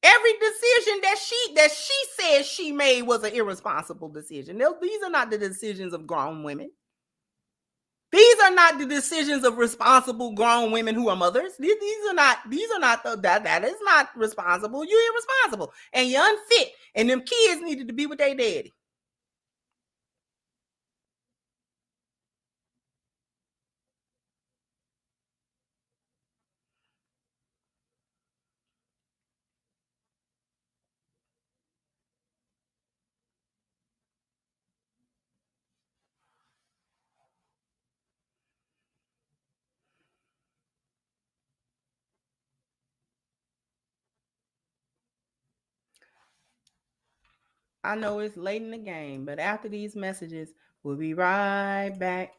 Every decision that she said she made was an irresponsible decision. These are not the decisions of grown women. These are not the decisions of responsible grown women who are mothers. These are not that is not responsible. You're irresponsible and you're unfit. And them kids needed to be with their daddy. I know it's late in the game, but after these messages, we'll be right back.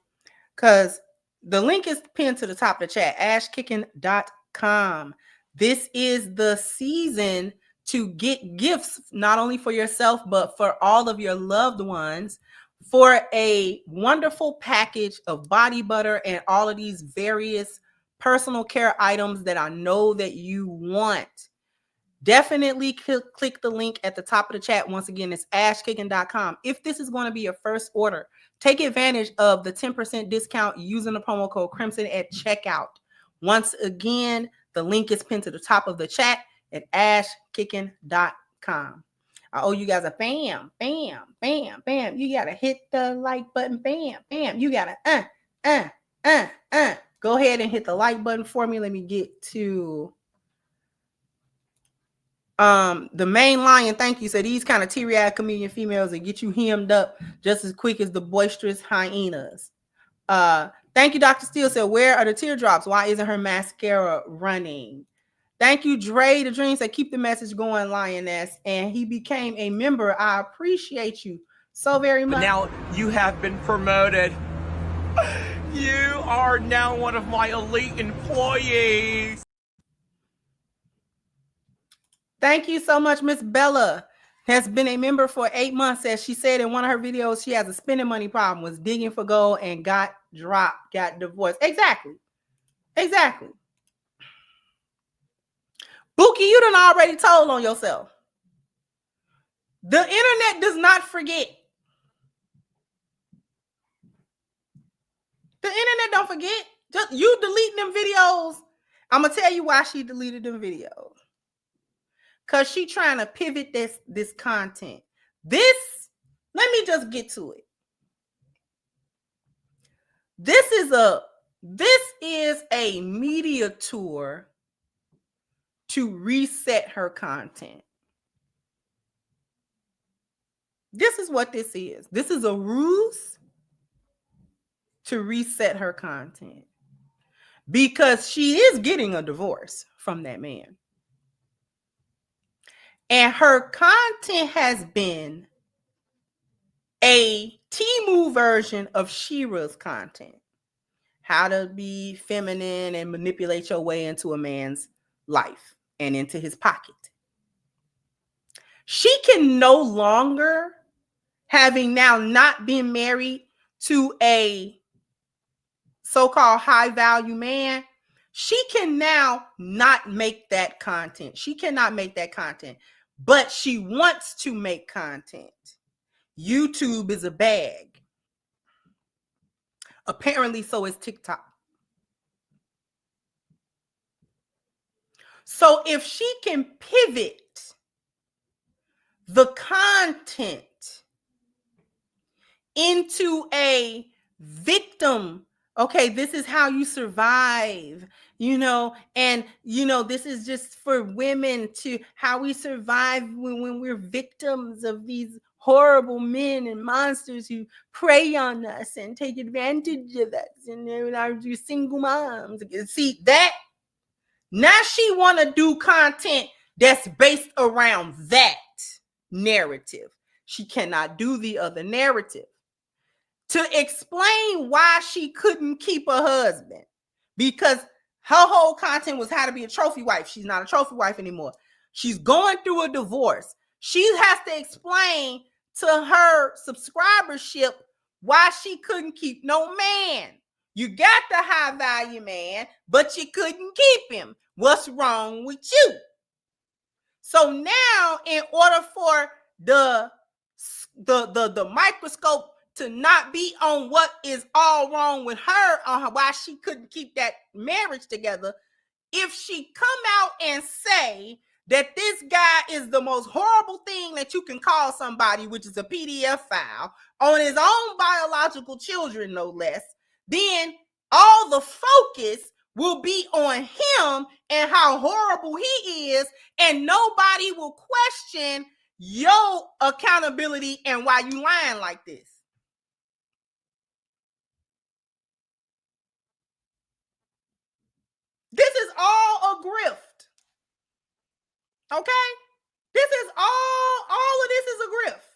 Because the link is pinned to the top of the chat, ashkicking.com. This is the season to get gifts, not only for yourself, but for all of your loved ones, for a wonderful package of body butter and all of these various personal care items that I know that you want. Definitely click the link at the top of the chat. Once again, it's ashkicking.com. If this is going to be your first order, take advantage of the 10% discount using the promo code Crimson at checkout. Once again, the link is pinned to the top of the chat at ashkicking.com. I owe you guys a bam, bam, bam, bam. You got to hit the like button. Bam, bam. You got to Go ahead and hit the like button for me. Let me get to the main lion. Thank you. So these kind of teary-eyed comedian females that get you hemmed up just as quick as the boisterous hyenas. Thank you, Dr. Steele said, where are the teardrops? Why isn't her mascara running? Thank you, Dre. The dreams that keep the message going, Lioness. And he became a member. I appreciate you so very much. But now you have been promoted. You are now one of my elite employees. Thank you so much, Miss Bella. Has been a member for 8 months. As she said in one of her videos, she has a spending money problem, was digging for gold and got dropped, got divorced. Exactly. Exactly. Buki, you done already told on yourself. The internet does not forget. The internet don't forget. Just you deleting them videos. I'm gonna tell you why she deleted them videos. Cause she trying to pivot this content. Let me just get to it. This is a media tour to reset her content. This is what this is. This is a ruse to reset her content because she is getting a divorce from that man. And her content has been a Temu version of Shira's content. How to be feminine and manipulate your way into a man's life and into his pocket. She can no longer, having now not been married to a so-called high-value man, she can now not make that content. She cannot make that content, but she wants to make content. YouTube is a bag. Apparently, so is TikTok. So if she can pivot the content into a victim, okay, this is how you survive, and this is just for women to how we survive when we're victims of these horrible men and monsters who prey on us and take advantage of us, and are single moms. See that? Now she want to do content that's based around that narrative. She cannot do the other narrative. To explain why she couldn't keep a husband, because her whole content was how to be a trophy wife. She's not a trophy wife anymore. She's going through a divorce. She has to explain to her subscribership why she couldn't keep no man. You got the high value man, but you couldn't keep him. What's wrong with you? So now, in order for the microscope to not be on what is all wrong with her, on why she couldn't keep that marriage together, if she come out and say that this guy is the most horrible thing that you can call somebody, which is a PDF file on his own biological children, no less, then all the focus will be on him and how horrible he is, and nobody will question your accountability and why you lying like this. This is all a grift. Okay? This is all of this is a grift.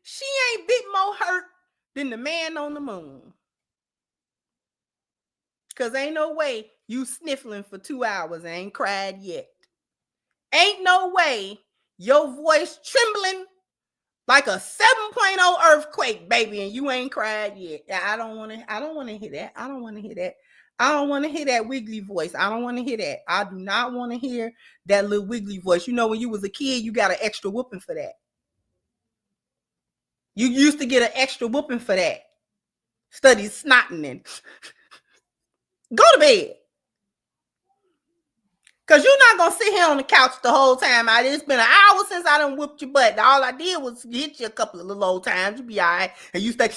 She ain't bit more hurt than the man on the moon. Because ain't no way you sniffling for 2 hours and ain't cried yet. Ain't no way your voice trembling like a 7.0 earthquake, baby, and you ain't cried yet. I don't want to hear that. I don't want to hear that. I don't want to hear that wiggly voice. I don't want to hear that. I do not want to hear that little wiggly voice. When you was a kid, you got an extra whooping for that. You used to get an extra whooping for that. Study snotting and go to bed. Because you're not going to sit here on the couch the whole time. It's been an hour since I done whooped your butt. All I did was hit you a couple of little old times. You be all right. And you stay.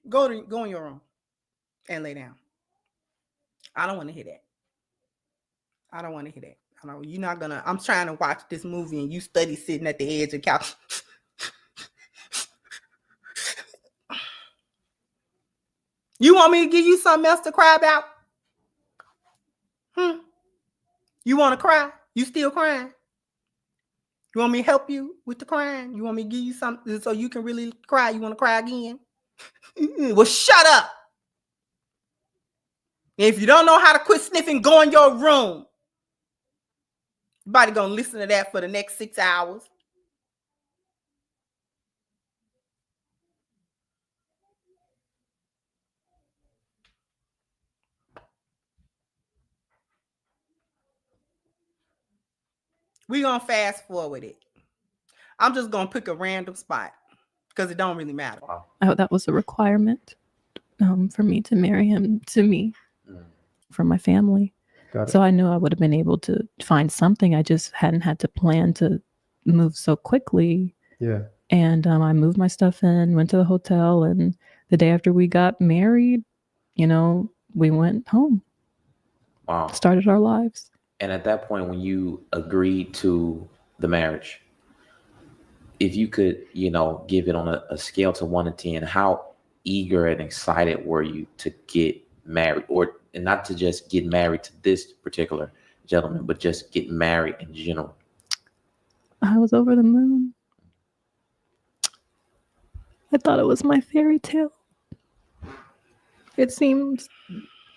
Go in your room. and lay down. I don't want to hear that. I don't want to hear that. I know you're not gonna. I'm trying to watch this movie and you study sitting at the edge of the couch. You want me to give you something else to cry about? You want to cry? You still crying? You want me to help you with the crying? You want me to give you something so you can really cry? You want to cry again? Well, shut up. If you don't know how to quit sniffing, go in your room. Everybody gonna listen to that for the next 6 hours. We're gonna fast forward it. I'm just gonna pick a random spot because it don't really matter. Wow. That was a requirement for me to marry him to me, for my family. So I knew I would have been able to find something. I just hadn't had to plan to move so quickly. Yeah. And I moved my stuff in, went to the hotel, and the day after we got married, we went home. Wow. Started our lives. And at that point, when you agreed to the marriage, if you could, give it on a scale to 1 to 10, how eager and excited were you to get married, and not to just get married to this particular gentleman, but just get married in general? I was over the moon. I thought it was my fairy tale. It seemed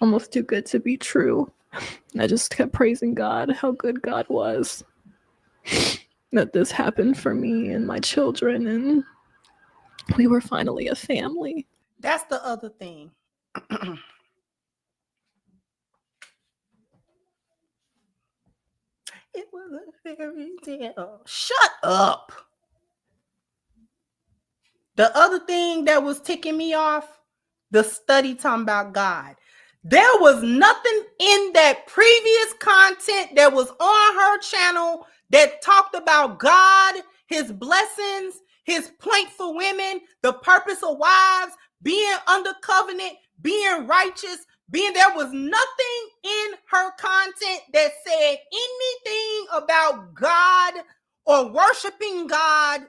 almost too good to be true. I just kept praising God, how good God was. That this happened for me and my children, and we were finally a family. That's the other thing. It was a fairy tale. Shut up. The other thing that was ticking me off, the study talking about God. There was nothing in that previous content that was on her channel that talked about God, his blessings, his point for women, the purpose of wives, being under covenant, being righteous, there was nothing in her content that said anything about God or worshiping God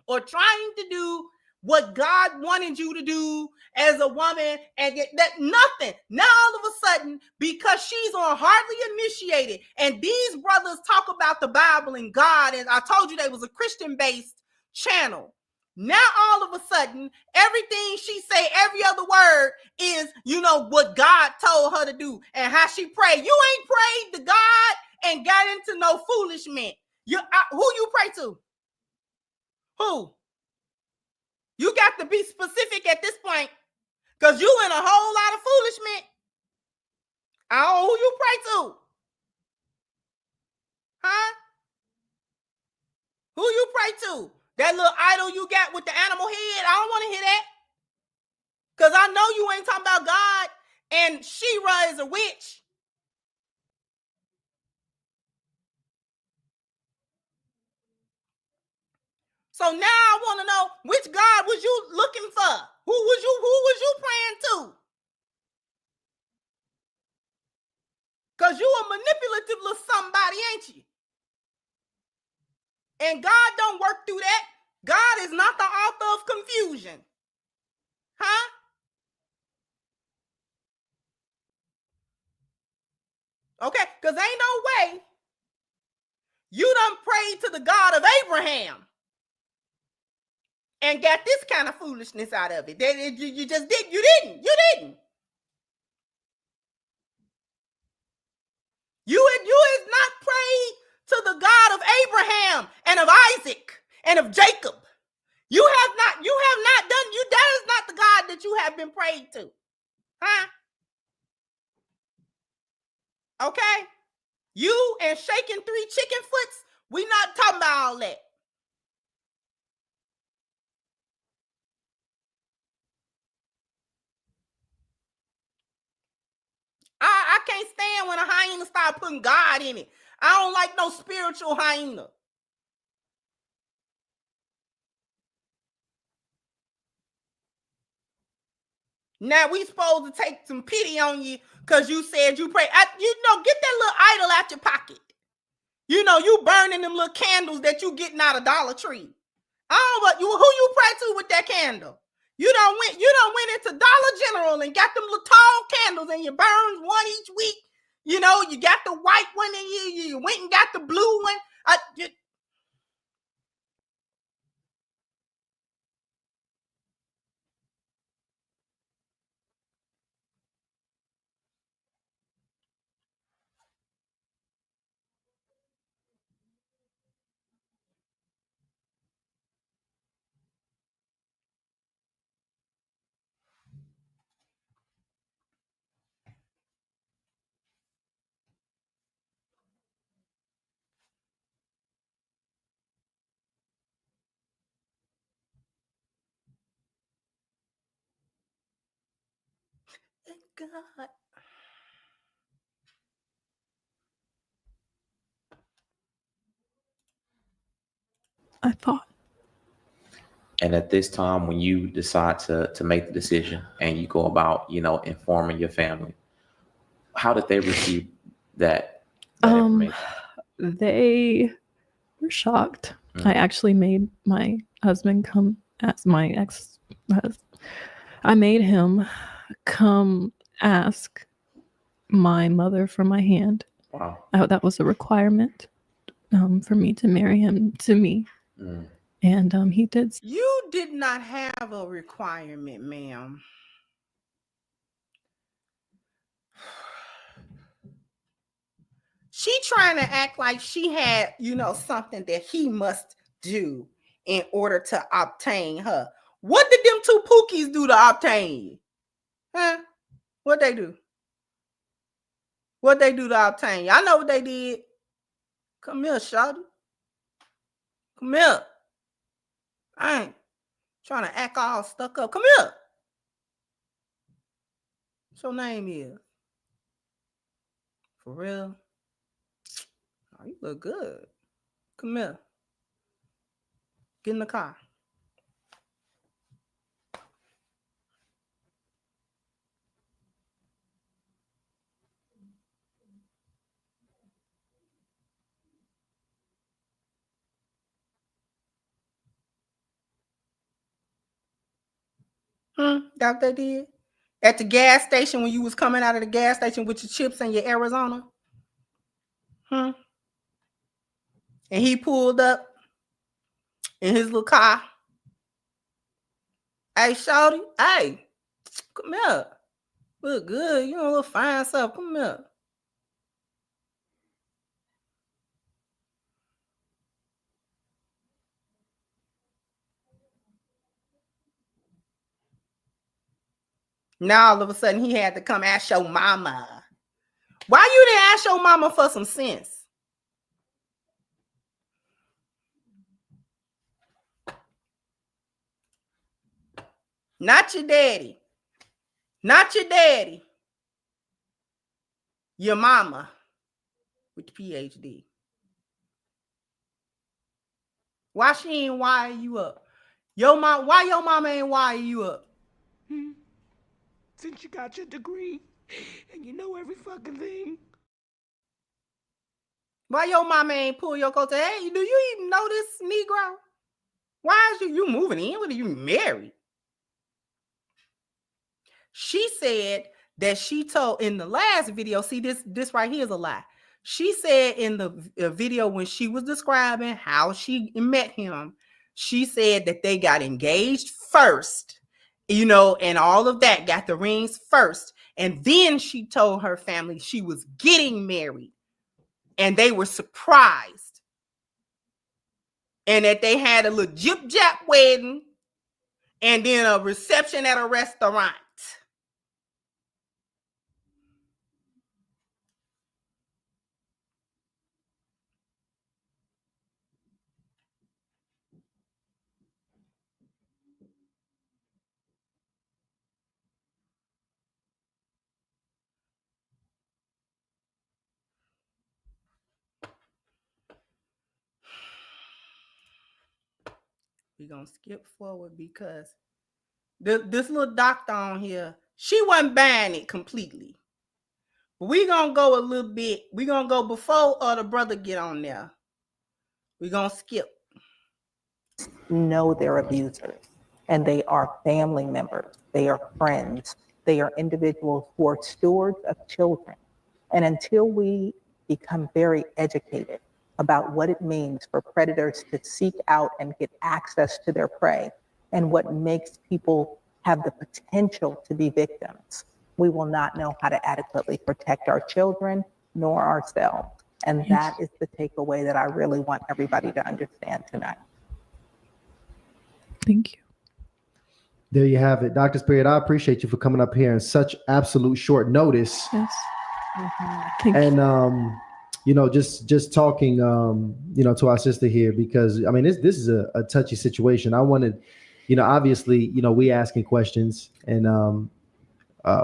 or trying to do what God wanted you to do as a woman, and that nothing. Now all of a sudden, because she's on Hardly Initiated, and these brothers talk about the Bible and God, and I told you they was a Christian-based channel. Now all of a sudden, everything she say, every other word is, what God told her to do and how she prayed. You ain't prayed to God and got into no foolishment. Who you pray to? Who? You got to be specific at this point, because you in a whole lot of foolishment. I don't know who you pray to. Huh? Who you pray to? That little idol you got with the animal head? I don't want to hear that. Because I know you ain't talking about God and She-Ra is a witch. So now I want to know, which God was you looking for? Who was you praying to? Because you a manipulative little somebody, ain't you? And God don't work through that. God is not the author of confusion. Huh? Okay, because ain't no way you done prayed to the God of Abraham and got this kind of foolishness out of it. You just did. You didn't. You has not prayed to the God of Abraham and of Isaac and of Jacob. You have not done, that is not the God that you have been prayed to. Huh? Okay? You and shaking 3 chicken foots, we not talking about all that. I can't stand when a hyena start putting God in it. I don't like no spiritual hyena. Now we supposed to take some pity on you because you said you pray. Get that little idol out your pocket. You burning them little candles that you getting out of Dollar Tree. Who you pray to with that candle? You done went into Dollar General and got them little tall candles and you burned one each week. You got the white one and you went and got the blue one. God. I thought. And at this time, when you decide to make the decision and you go about, informing your family, how did they receive that information? They were shocked. I actually made my husband come as my ex. I made him come ask my mother for my hand. Wow. That was a requirement for me to marry him to me. And he did. You did not have a requirement, ma'am. She trying to act like she had, something that he must do in order to obtain her. What did them two pookies do to obtain you? Huh? What they do? What they do to obtain you? I know what they did. Come here, shawty. Come here. I ain't trying to act all stuck up. Come here. What's your name is? For real? Oh, you look good. Come here. Get in the car. That what they did? At the gas station when you was coming out of the gas station with your chips and your Arizona? And he pulled up in his little car. Hey, shawty. Hey, come here. Look good. You look fine stuff. Come here. Now all of a sudden he had to come ask your mama. Why you didn't ask your mama for some sense? Not your daddy. Not your daddy. Your mama with the PhD. Why she ain't wire you up? Why your mama ain't wire you up? Since you got your degree and you know every fucking thing. Why your mama ain't pull your coat? Hey, do you even know this Negro? Why is you moving in? What are you married? She said that she told in the last video, see this right here is a lie. She said in the video when she was describing how she met him, she said that they got engaged first, and all of that, got the rings first. And then she told her family she was getting married and they were surprised. And that they had a little jip-jap wedding and then a reception at a restaurant. We're going to skip forward because this little doctor on here She wasn't buying it completely. But we gonna go a little bit. We gonna go before the brother get on there. We gonna skip. Know their abusers, and they are family members, they are friends, they are individuals who are stewards of children. And until we become very educated about what it means for predators to seek out and get access to their prey, and what makes people have the potential to be victims, we will not know how to adequately protect our children nor ourselves. And that is the takeaway that I really want everybody to understand tonight. Thank you. There you have it. Dr. Spirit, I appreciate you for coming up here in such absolute short notice. Yes. Thank And, you. you know, just talking, you know, to our sister here, because I mean, this is a touchy situation. I wanted, you know, obviously, you know, we asking questions and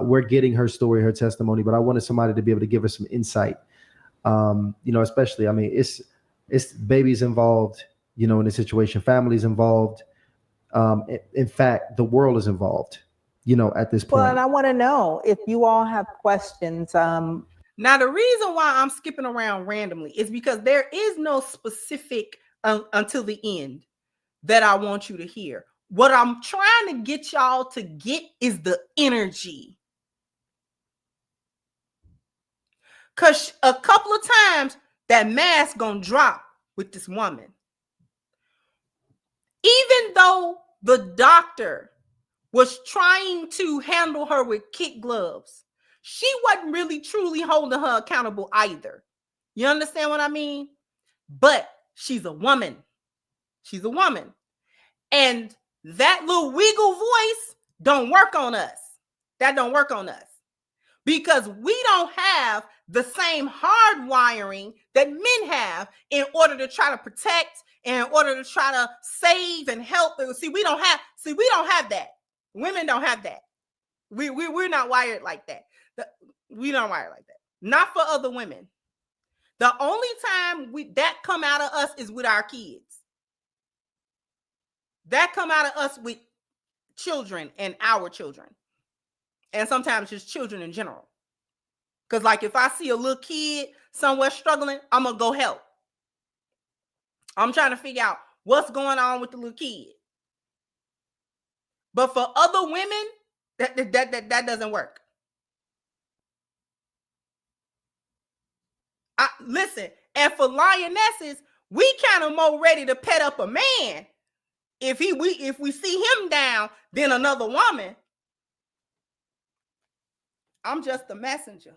we're getting her story, her testimony, but I wanted somebody to be able to give her some insight. You know, especially, I mean, it's babies involved, you know, in the situation, families involved. In fact, the world is involved, you know, at this point. Well, and I want to know if you all have questions. Now, the reason why I'm skipping around randomly is because there is no specific until the end that I want you to hear. What I'm trying to get y'all to get is the energy. Because a couple of times that mask gonna drop with this woman. Even though the doctor was trying to handle her with kid gloves, she wasn't really truly holding her accountable either. You understand what I mean? But she's a woman. She's a woman. And that little wiggle voice don't work on us. That don't work on us. Because we don't have the same hard wiring that men have in order to try to protect, and in order to try to save and help. See, we don't have that. Women don't have that. We're not wired like that. We don't wire like that. Not for other women. The only time that come out of us is with our kids. That come out of us with children and our children. And sometimes just children in general. Because like if I see a little kid somewhere struggling, I'm going to go help. I'm trying to figure out what's going on with the little kid. But for other women, that doesn't work. Listen, and for lionesses, we kind of more ready to pet up a man if we see him down than another woman. I'm just a messenger.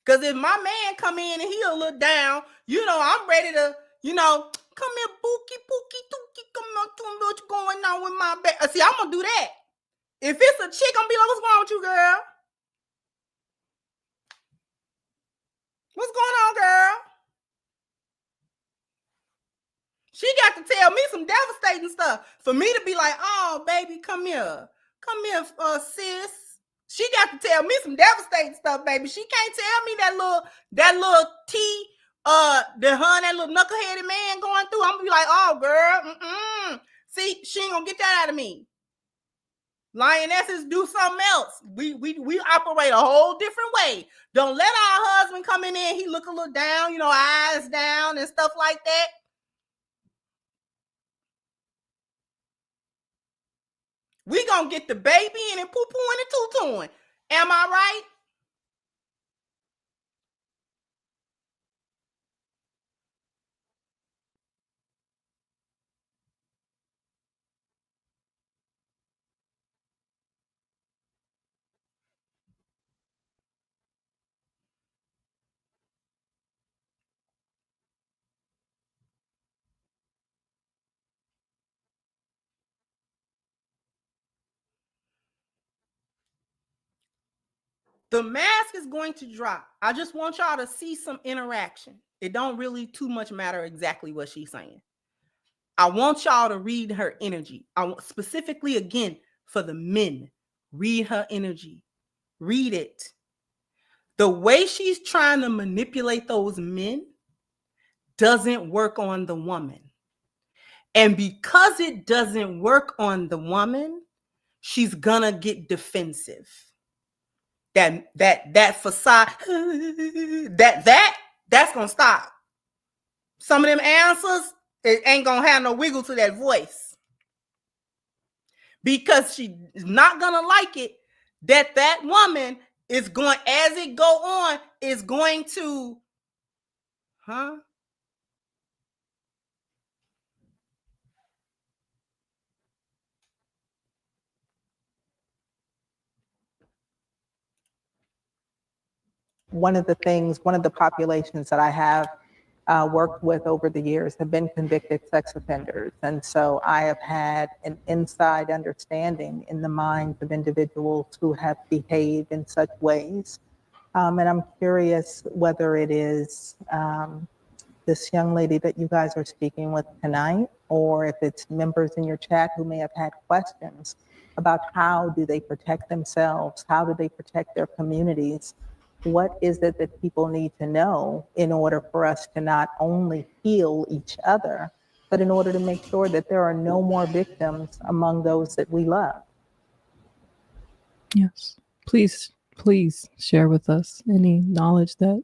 Because if my man come in and he a little down, you know, I'm ready to, you know, come here, bookie, dookie, come on, what's going on with my back? See, I'm going to do that. If it's a chick, I'm going to be like, what's wrong with you, girl? What's going on, girl? She got to tell me some devastating stuff for me to be like, oh, baby, come here. Come here, sis. She got to tell me some devastating stuff, baby. She can't tell me that little tea, that little knuckleheaded man going through. I'm gonna be like, oh, girl, See, she ain't gonna get that out of me. Lionesses do something else. We operate a whole different way. Don't let our husband come in there. He look a little down, you know, eyes down and stuff like that. We gonna get the baby in and poo-pooing and tutuing. Am I right? The mask is going to drop. I just want y'all to see some interaction. It don't really too much matter exactly what she's saying. I want y'all to read her energy. I want specifically, again, for the men, read her energy. Read it. The way she's trying to manipulate those men doesn't work on the woman. And because it doesn't work on the woman, she's gonna get defensive. That facade, that's gonna stop. Some of them answers, it ain't gonna have no wiggle to that voice. Because she's not gonna like it that woman is going, as it go on, is going to, One of the populations that I have worked with over the years have been convicted sex offenders. And so I have had an inside understanding in the minds of individuals who have behaved in such ways. And I'm curious whether it is this young lady that you guys are speaking with tonight, or if it's members in your chat who may have had questions about how do they protect themselves, how do they protect their communities. What is it that people need to know in order for us to not only heal each other, but in order to make sure that there are no more victims among those that we love? Yes. Please share with us any knowledge that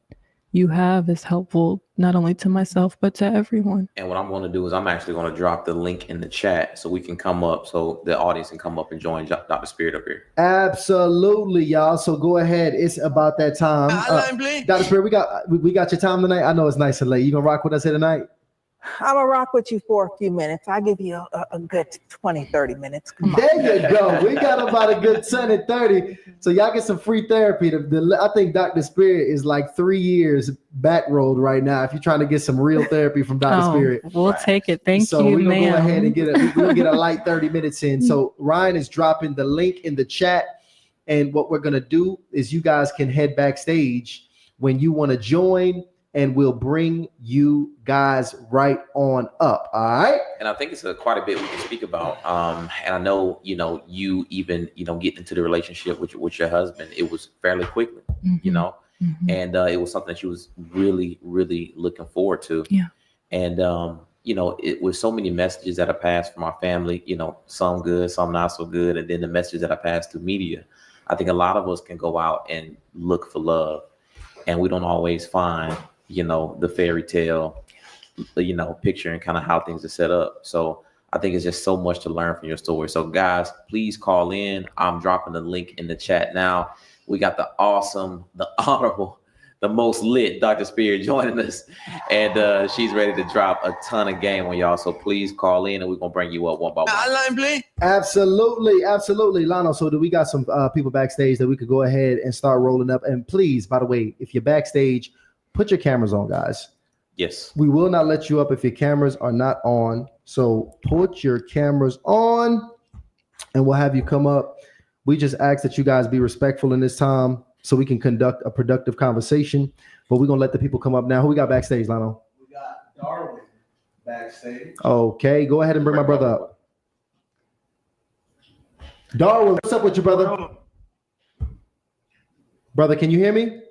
you have is helpful, not only to myself, but to everyone. And what I'm going to do is I'm actually going to drop the link in the chat so we can come up, so the audience can come up and join Dr. Spirit up here. Absolutely, y'all. So go ahead. It's about that time. Dr. Spirit, we got your time tonight. I know it's nice and late. You gonna rock with us here tonight? I'm gonna rock with you for a few minutes. I'll give you a good 20, 30 minutes. Come on. There you go. We got about a good 20, 30. So y'all get some free therapy. I think Dr. Spirit is like 3 years back rolled right now. If you're trying to get some real therapy from Dr. Spirit. We'll take it. Thank you, So we're gonna ma'am. go ahead and we'll get a light 30 minutes in. So Ryan is dropping the link in the chat. And what we're gonna do is you guys can head backstage when you want to join, and we'll bring you guys right on up. All right. And I think it's quite a bit we can speak about. And I know, you even, getting into the relationship with your husband, it was fairly quickly, and it was something that she was really, really looking forward to. Yeah. And, it was so many messages that I passed from our family, some good, some not so good. And then the messages that I passed through media. I think a lot of us can go out and look for love, and we don't always find, the fairy tale, picture and kind of how things are set up. So I think it's just so much to learn from your story. So guys, please call in. I'm dropping the link in the chat now. We got the awesome, the honorable, the most lit Dr. Spirit joining us. And she's ready to drop a ton of game on y'all. So please call in and we're going to bring you up one by one. Absolutely. Absolutely. Lano, so do we got some people backstage that we could go ahead and start rolling up? And please, by the way, if you're backstage, put your cameras on, guys. Yes. We will not let you up if your cameras are not on. So put your cameras on and we'll have you come up. We just ask that you guys be respectful in this time so we can conduct a productive conversation. But we're going to let the people come up now. Who we got backstage, Lano? We got Darwin backstage. Okay, go ahead and bring my brother up. Darwin, what's up with you, brother? Brother, can you hear me?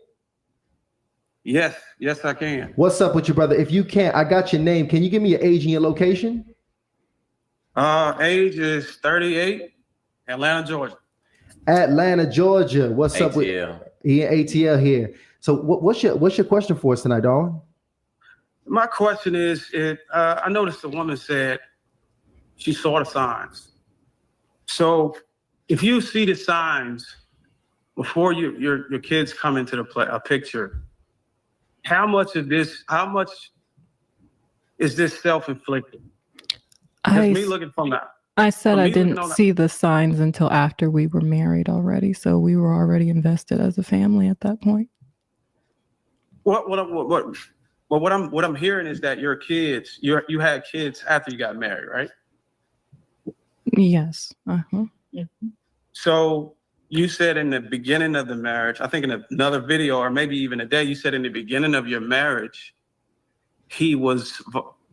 Yes, I can. What's up with you, brother? If you can't, I got your name. Can you give me your age and your location? Age is 38, Atlanta, Georgia. Atlanta, Georgia. What's ATL. up with ATL here? So what's your question for us tonight, Darwin? My question is, I noticed the woman said she saw the signs. So if you see the signs before your kids come into a picture, how much is this self-inflicted? Me looking from that. I said I didn't see the signs until after we were married already. So we were already invested as a family at that point. What I'm hearing is that your kids, you had kids after you got married, right? Yes. So you said in the beginning of the marriage, I think in another video or maybe even a day, you said in the beginning of your marriage, he was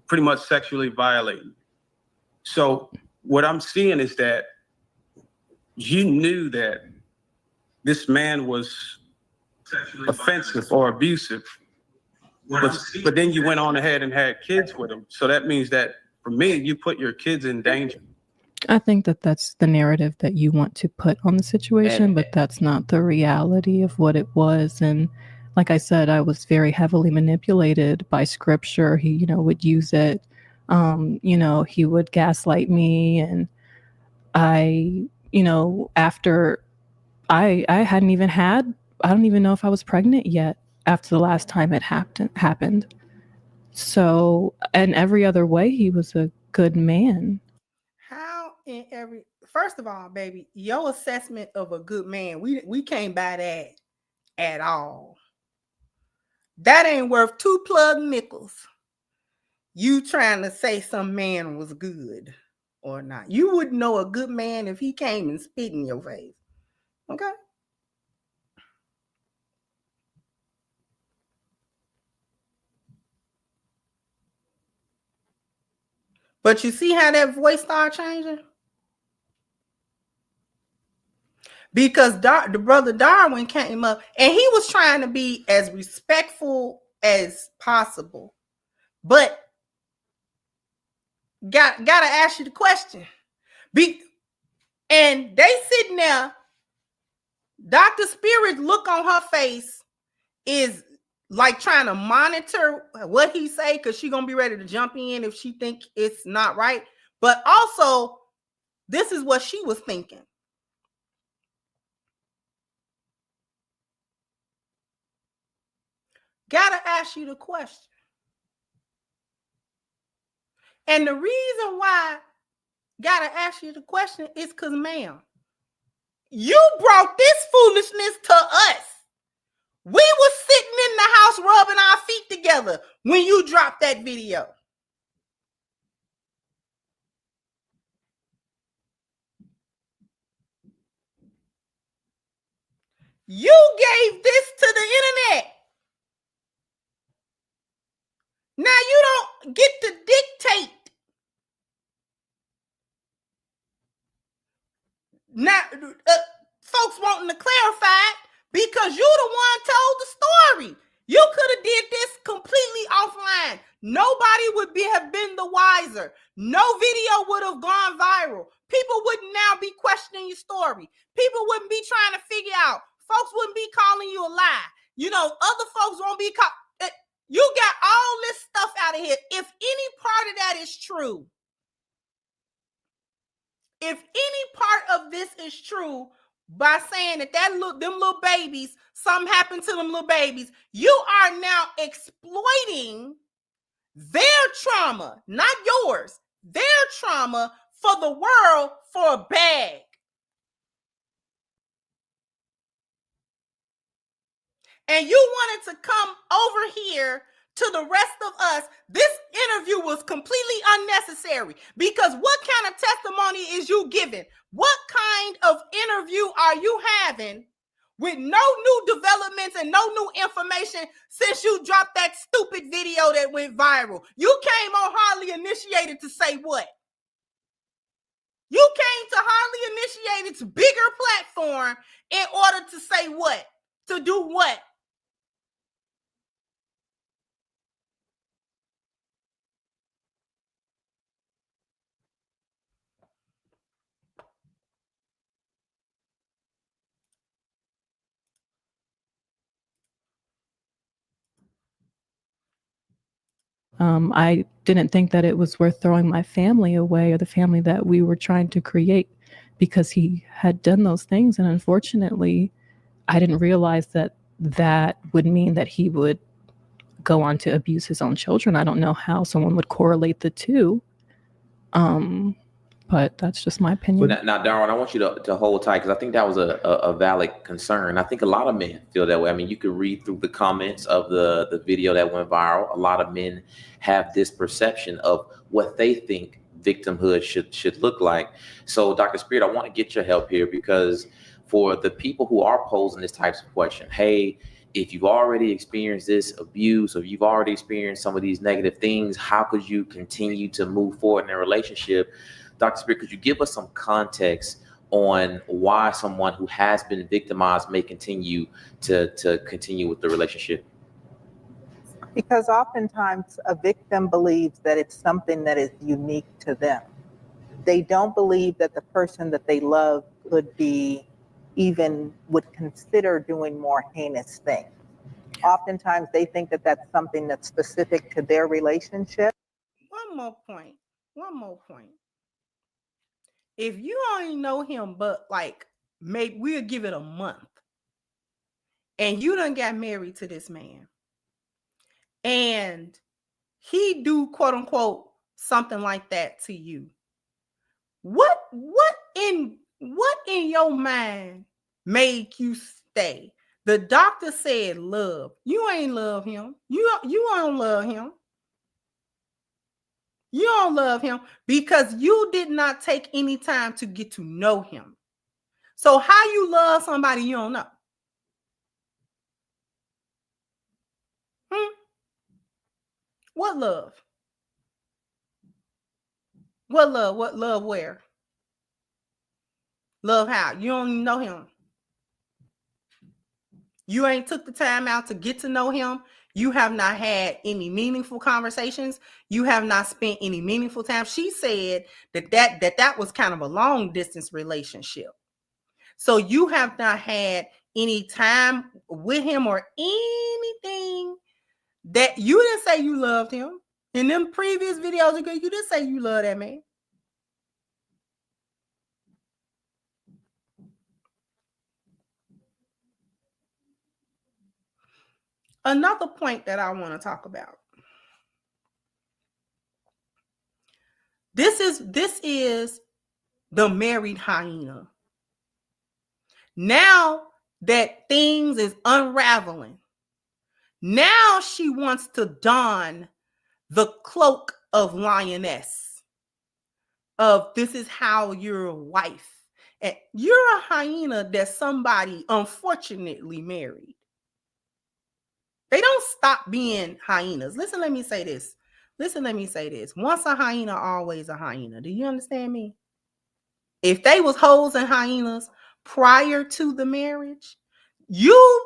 pretty much sexually violating. So what I'm seeing is that you knew that this man was sexually offensive or abusive, but then you went on ahead and had kids with him. So that means that for me, you put your kids in danger. I think that that's the narrative that you want to put on the situation, but that's not the reality of what it was. And like I said, I was very heavily manipulated by scripture. He, would use it. He would gaslight me, and I, after I hadn't even had, I don't even know if I was pregnant yet after the last time it happened. So, in every other way, he was a good man. First of all, baby, your assessment of a good man, we can't buy that at all. That ain't worth 2 plug nickels. You trying to say some man was good or not. You wouldn't know a good man if he came and spit in your face. Okay? But you see how that voice started changing? Because the brother Darwin came up and he was trying to be as respectful as possible. But gotta ask you the question. And they sitting there, Dr. Spirit's look on her face is like trying to monitor what he say, because she gonna be ready to jump in if she think it's not right. But also, this is what she was thinking. Gotta ask you the question. And the reason why gotta ask you the question is because, ma'am, you brought this foolishness to us. We were sitting in the house rubbing our feet together when you dropped that video. You gave this to the internet. Now you don't get to dictate. Now, folks wanting to clarify because you the one told the story. You could have did this completely offline. Nobody would have been the wiser. No video would have gone viral. People wouldn't now be questioning your story. People wouldn't be trying to figure out. Folks wouldn't be calling you a lie. Other folks won't be you got all this stuff out of here. If any part of that is true, if any part of this is true, by saying that them little babies, something happened to them little babies, you are now exploiting their trauma, not yours, their trauma for the world for a bag. And you wanted to come over here to the rest of us. This interview was completely unnecessary, because what kind of testimony is you giving? What kind of interview are you having with no new developments and no new information since you dropped that stupid video that went viral? You came on Hardly Initiated to say what? You came to Hardly Initiated's bigger platform in order to say what? To do what? I didn't think that it was worth throwing my family away, or the family that we were trying to create, because he had done those things. And unfortunately, I didn't realize that that would mean that he would go on to abuse his own children. I don't know how someone would correlate the two. But that's just my opinion. But now, Darwin, I want you to hold tight, because I think that was a valid concern. I think a lot of men feel that way. I mean, you could read through the comments of the video that went viral. A lot of men have this perception of what they think victimhood should look like. So, Dr. Spirit, I want to get your help here, because for the people who are posing this type of question, hey, if you've already experienced this abuse, or you've already experienced some of these negative things, how could you continue to move forward in a relationship? Dr. Spirit, could you give us some context on why someone who has been victimized may continue to continue with the relationship? Because oftentimes a victim believes that it's something that is unique to them. They don't believe that the person that they love could be, even would consider doing more heinous things. Oftentimes they think that that's something that's specific to their relationship. One more point. One more point. If you only know him, but like maybe we'll give it a month, and you done got married to this man, and he do quote unquote something like that to you, what in your mind made you stay? The doctor said love. You ain't love him. You don't love him. You don't love him because you did not take any time to get to know him. So how you love somebody you don't know? What love? What love? What love where? Love how? You don't even know him. You ain't took the time out to get to know him. You have not had any meaningful conversations. You have not spent any meaningful time. She said that was kind of a long distance relationship. So you have not had any time with him or anything that you didn't say you loved him. In them previous videos ago, you didn't say you love that man. Another point that I want to talk about. This is the married hyena. Now that things is unraveling, now she wants to don the cloak of lioness. Of this is how you're a wife. And you're a hyena that somebody unfortunately married. They don't stop being hyenas. Listen, let me say this. Once a hyena, always a hyena. Do you understand me? If they was hoes and hyenas prior to the marriage, you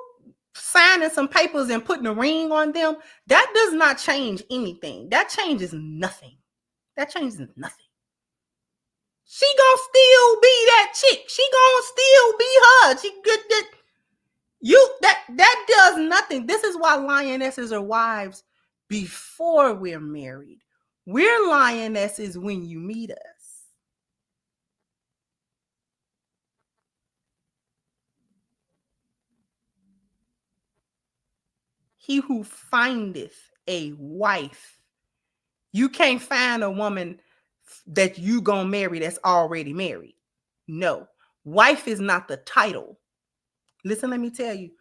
signing some papers and putting a ring on them, that does not change anything. That changes nothing. She gonna still be that chick. She gonna still be her. That does nothing. This is why lionesses are wives before we're married. We're lionesses when you meet us. He who findeth a wife. You can't find a woman that you gonna marry that's already married. No, wife is not the title. Listen, let me tell you,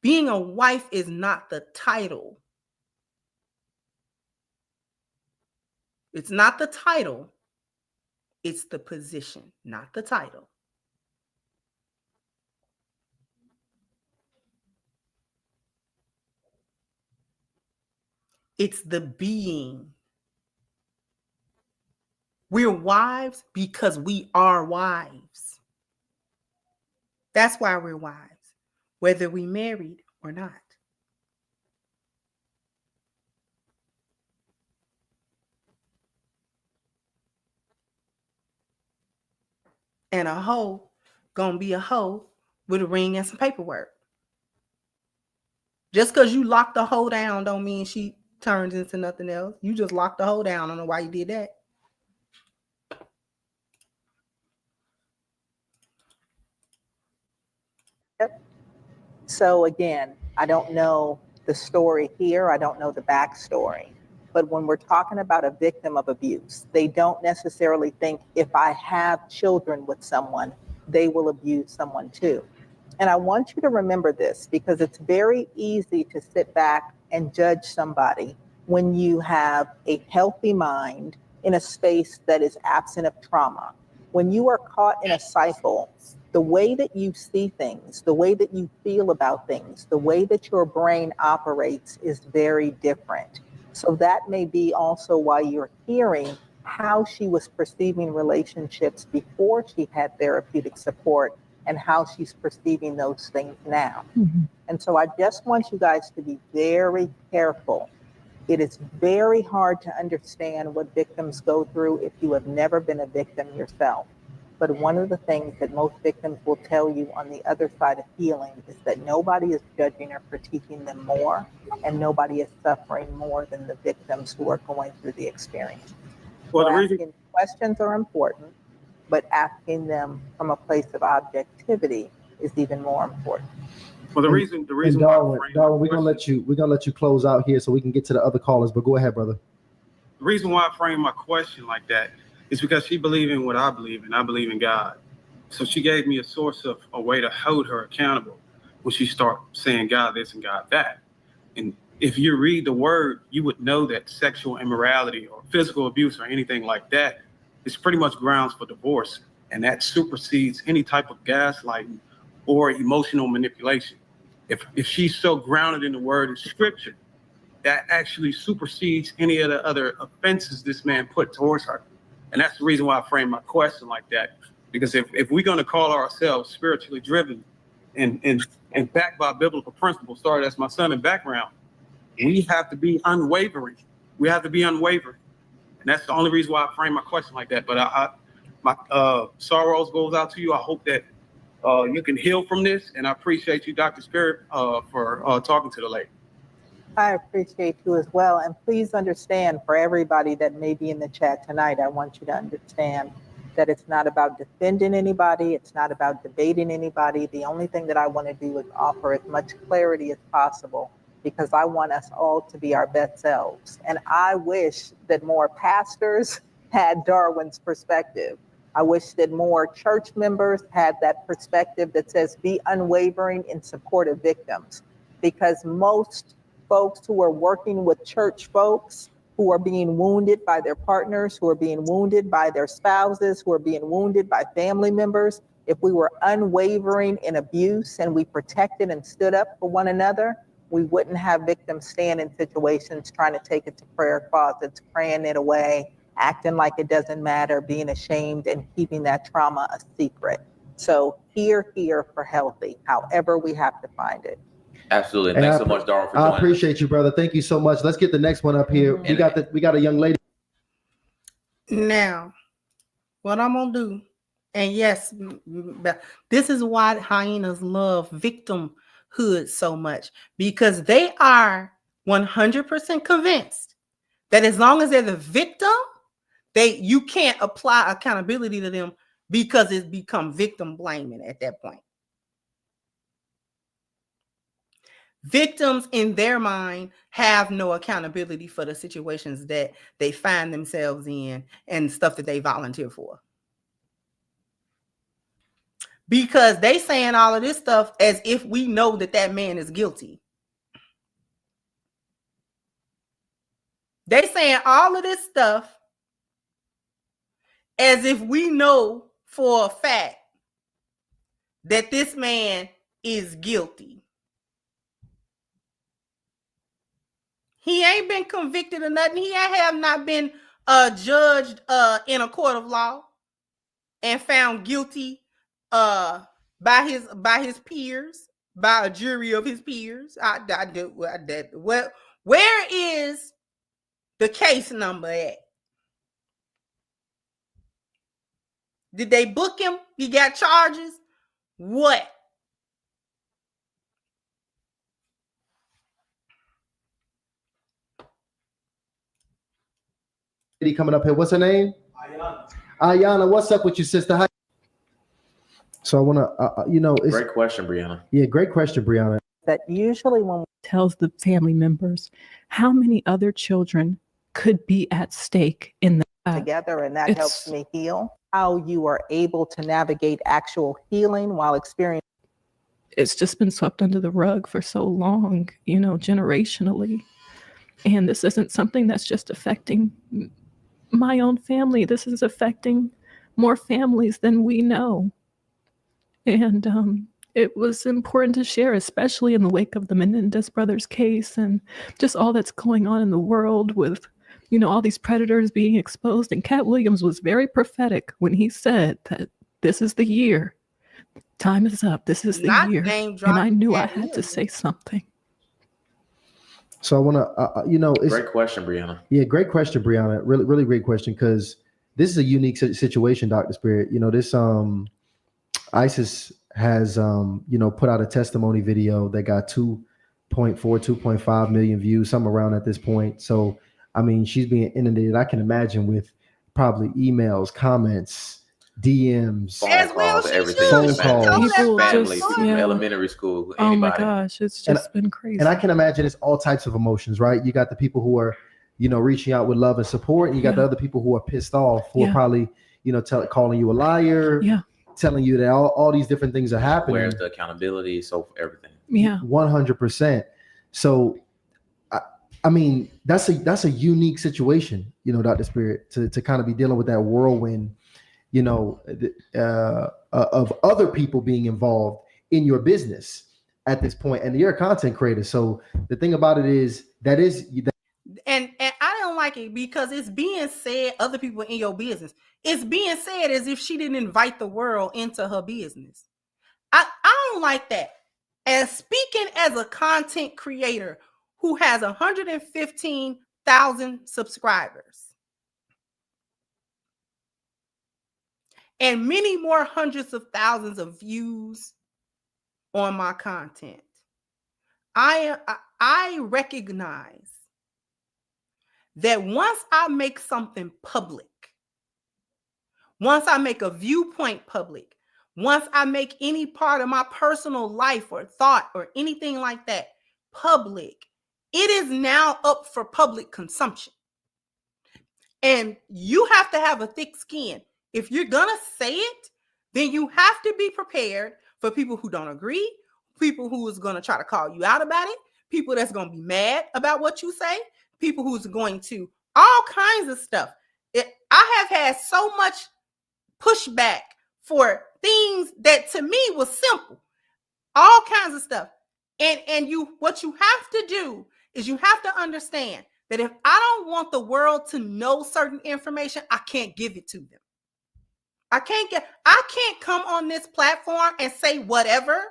being a wife is not the title. It's not the title. It's the position, not the title. It's the being. We're wives because we are wives. That's why we're wives, whether we married or not. And a hoe gonna be a hoe with a ring and some paperwork. Just because you lock the hoe down don't mean she turns into nothing else. You just locked the hoe down. I don't know why you did that. So again, I don't know the story here. I don't know the backstory. But when we're talking about a victim of abuse, they don't necessarily think if I have children with someone, they will abuse someone too. And I want you to remember this because it's very easy to sit back and judge somebody when you have a healthy mind in a space that is absent of trauma. When you are caught in a cycle, the way that you see things, the way that you feel about things, the way that your brain operates is very different. So that may be also why you're hearing how she was perceiving relationships before she had therapeutic support and how she's perceiving those things now. Mhm. And so I just want you guys to be very careful. It is very hard to understand what victims go through if you have never been a victim yourself. But one of the things that most victims will tell you on the other side of healing is that nobody is judging or critiquing them more, and nobody is suffering more than the victims who are going through the experience. Well, So the reason, asking questions are important, but asking them from a place of objectivity is even more important. well, the And- reason And why I Darwin, framed Darwin, my we're gonna let you close out here so we can get to the other callers. But go ahead, brother. the reason why I framed my question like that is because she believed in what I believe in. I believe in God. So she gave me a source of a way to hold her accountable when she started saying God this and God that. And if you read the word, you would know that sexual immorality or physical abuse or anything like that is pretty much grounds for divorce. And that supersedes any type of gaslighting or emotional manipulation. If she's so grounded in the word and scripture, that actually supersedes any of the other offenses this man put towards her. And that's the reason why I framed my question like that. Because if we're going to call ourselves spiritually driven and backed by biblical principles, sorry, that's my son in background, we have to be unwavering. We have to be unwavering. And that's the only reason why I framed my question like that. But my sorrows goes out to you. I hope that you can heal from this. And I appreciate you, Dr. Spirit, for talking to the lady. I appreciate you as well. And please understand, for everybody that may be in the chat tonight, I want you to understand that it's not about defending anybody. It's not about debating anybody. The only thing that I want to do is offer as much clarity as possible, because I want us all to be our best selves. And I wish that more pastors had Darwin's perspective. I wish that more church members had that perspective that says be unwavering in support of victims, because most folks who are working with church folks who are being wounded by their partners, who are being wounded by their spouses, who are being wounded by family members, if we were unwavering in abuse and we protected and stood up for one another, we wouldn't have victims stand in situations trying to take it to prayer closets, praying it away, acting like it doesn't matter, being ashamed, and keeping that trauma a secret. So here for healthy, however we have to find it. Absolutely. And Thanks so much, Darwin, for I joining appreciate you, brother. Thank you so much. Let's get the next one up here. Mhm. We got a young lady. Now, what I'm gonna do, and yes, this is why hyenas love victimhood so much, because they are 100% convinced that as long as they're the victim, you can't apply accountability to them, because it's become victim blaming at that point. Victims in their mind have no accountability for the situations that they find themselves in and stuff that they volunteer for. Because they saying all of this stuff as if we know that that man is guilty. They saying all of this stuff as if we know for a fact that this man is guilty. He ain't been convicted of nothing. He have not been judged in a court of law and found guilty by his peers, by a jury of his peers. Where is the case number at? Did they book him? He got charges? What? Lady coming up here. What's her name? Ayana. What's up with you, sister? Hi. So I want to, Great question, Brianna. Yeah, great question, Brianna. That usually when Tells the family members how many other children could be at stake in we're that. together, and that It's- helps me heal, how you are able to navigate actual healing while experiencing. It's just been swept under the rug for so long, generationally. And this isn't something that's just affecting my own family. This is affecting more families than we know. And it was important to share, especially in the wake of the Menendez brothers case and just all that's going on in the world with, all these predators being exposed. And Cat Williams was very prophetic when he said that this is the year Time is up. This is the Not year. name And I dropping knew I at had to me. say something. So I want to, it's Great question, Brianna. Yeah, great question, Brianna. Really, really great question, because this is a unique situation, Dr. Spirit. This ISIS has put out a testimony video that got 2.4, 2.5 million views, something around at this point. So I mean, she's being inundated. I can imagine with probably emails, comments, DMs, As well calls, she everything. should. Phone She told calls. that People Family, just, from yeah. elementary school, Oh my anybody. gosh, it's just been crazy. And I can imagine it's all types of emotions, right? You got the people who are, reaching out with love and support, and you got the other people who are pissed off, who are probably, calling you a liar, telling you that all these different things are happening. Where's the accountability? So for everything. Yeah. 100%. So, I mean, that's a unique situation, Dr. Spirit, to kind of be dealing with that whirlwind, of other people being involved in your business at this point, and you're a content creator. So the thing about it is and I don't like it because it's being said other people in your business. It's being said as if she didn't invite the world into her business. I don't like that. And speaking as a content creator who has 115,000 subscribers and many more hundreds of thousands of views on my content, I recognize that once I make something public, once I make a viewpoint public, once I make any part of my personal life or thought or anything like that public, it is now up for public consumption. And you have to have a thick skin. If you're going to say it, then you have to be prepared for people who don't agree, people who is going to try to call you out about it, people that's going to be mad about what you say, people who's going to all kinds of stuff. I have had so much pushback for things that to me was simple, all kinds of stuff. And what you have to do is you have to understand that if I don't want the world to know certain information, I can't give it to them. I can't come on this platform and say whatever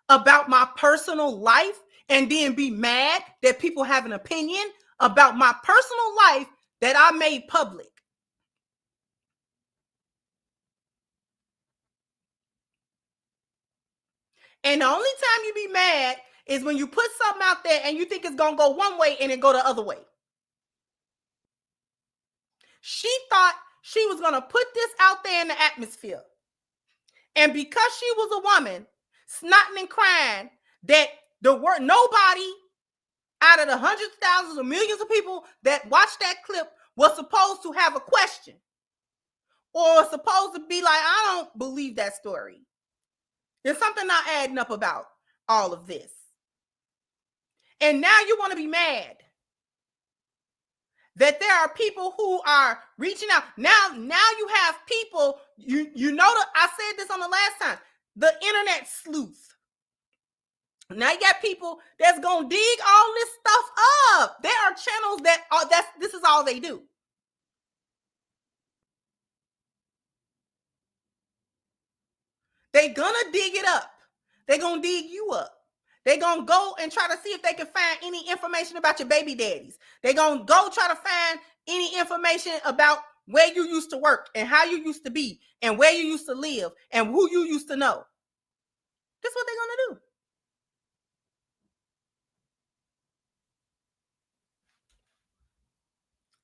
about my personal life and then be mad that people have an opinion about my personal life that I made public. And the only time you be mad is when you put something out there and you think it's going to go one way and it go the other way. She thought she was going to put this out there in the atmosphere. And because she was a woman, snotting and crying, that nobody out of the hundreds of thousands or millions of people that watched that clip was supposed to have a question or supposed to be like, I don't believe that story. There's something not adding up about all of this. And now you want to be mad that there are people who are reaching out. Now you have people, you know that I said this on the last time, the internet sleuth. Now you got people that's going to dig all this stuff up. There are channels this is all they do. They're going to dig it up. They're going to dig you up. They're going to go and try to see if they can find any information about your baby daddies. They're going to go try to find any information about where you used to work and how you used to be and where you used to live and who you used to know. That's what they're going to do.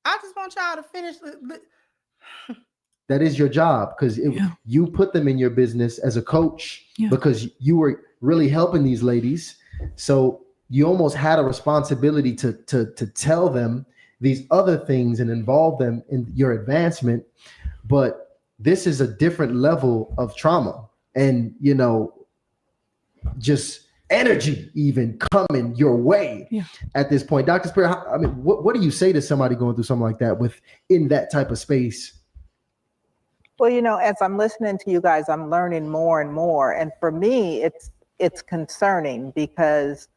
I just want y'all to finish. That is your job, because you put them in your business as a coach because you were really helping these ladies. So you almost had a responsibility to tell them these other things and involve them in your advancement. But this is a different level of trauma and, just energy even coming your way at this point. Dr. Spirit, I mean, what do you say to somebody going through something like that in that type of space? Well, as I'm listening to you guys, I'm learning more and more. And for me, it's concerning because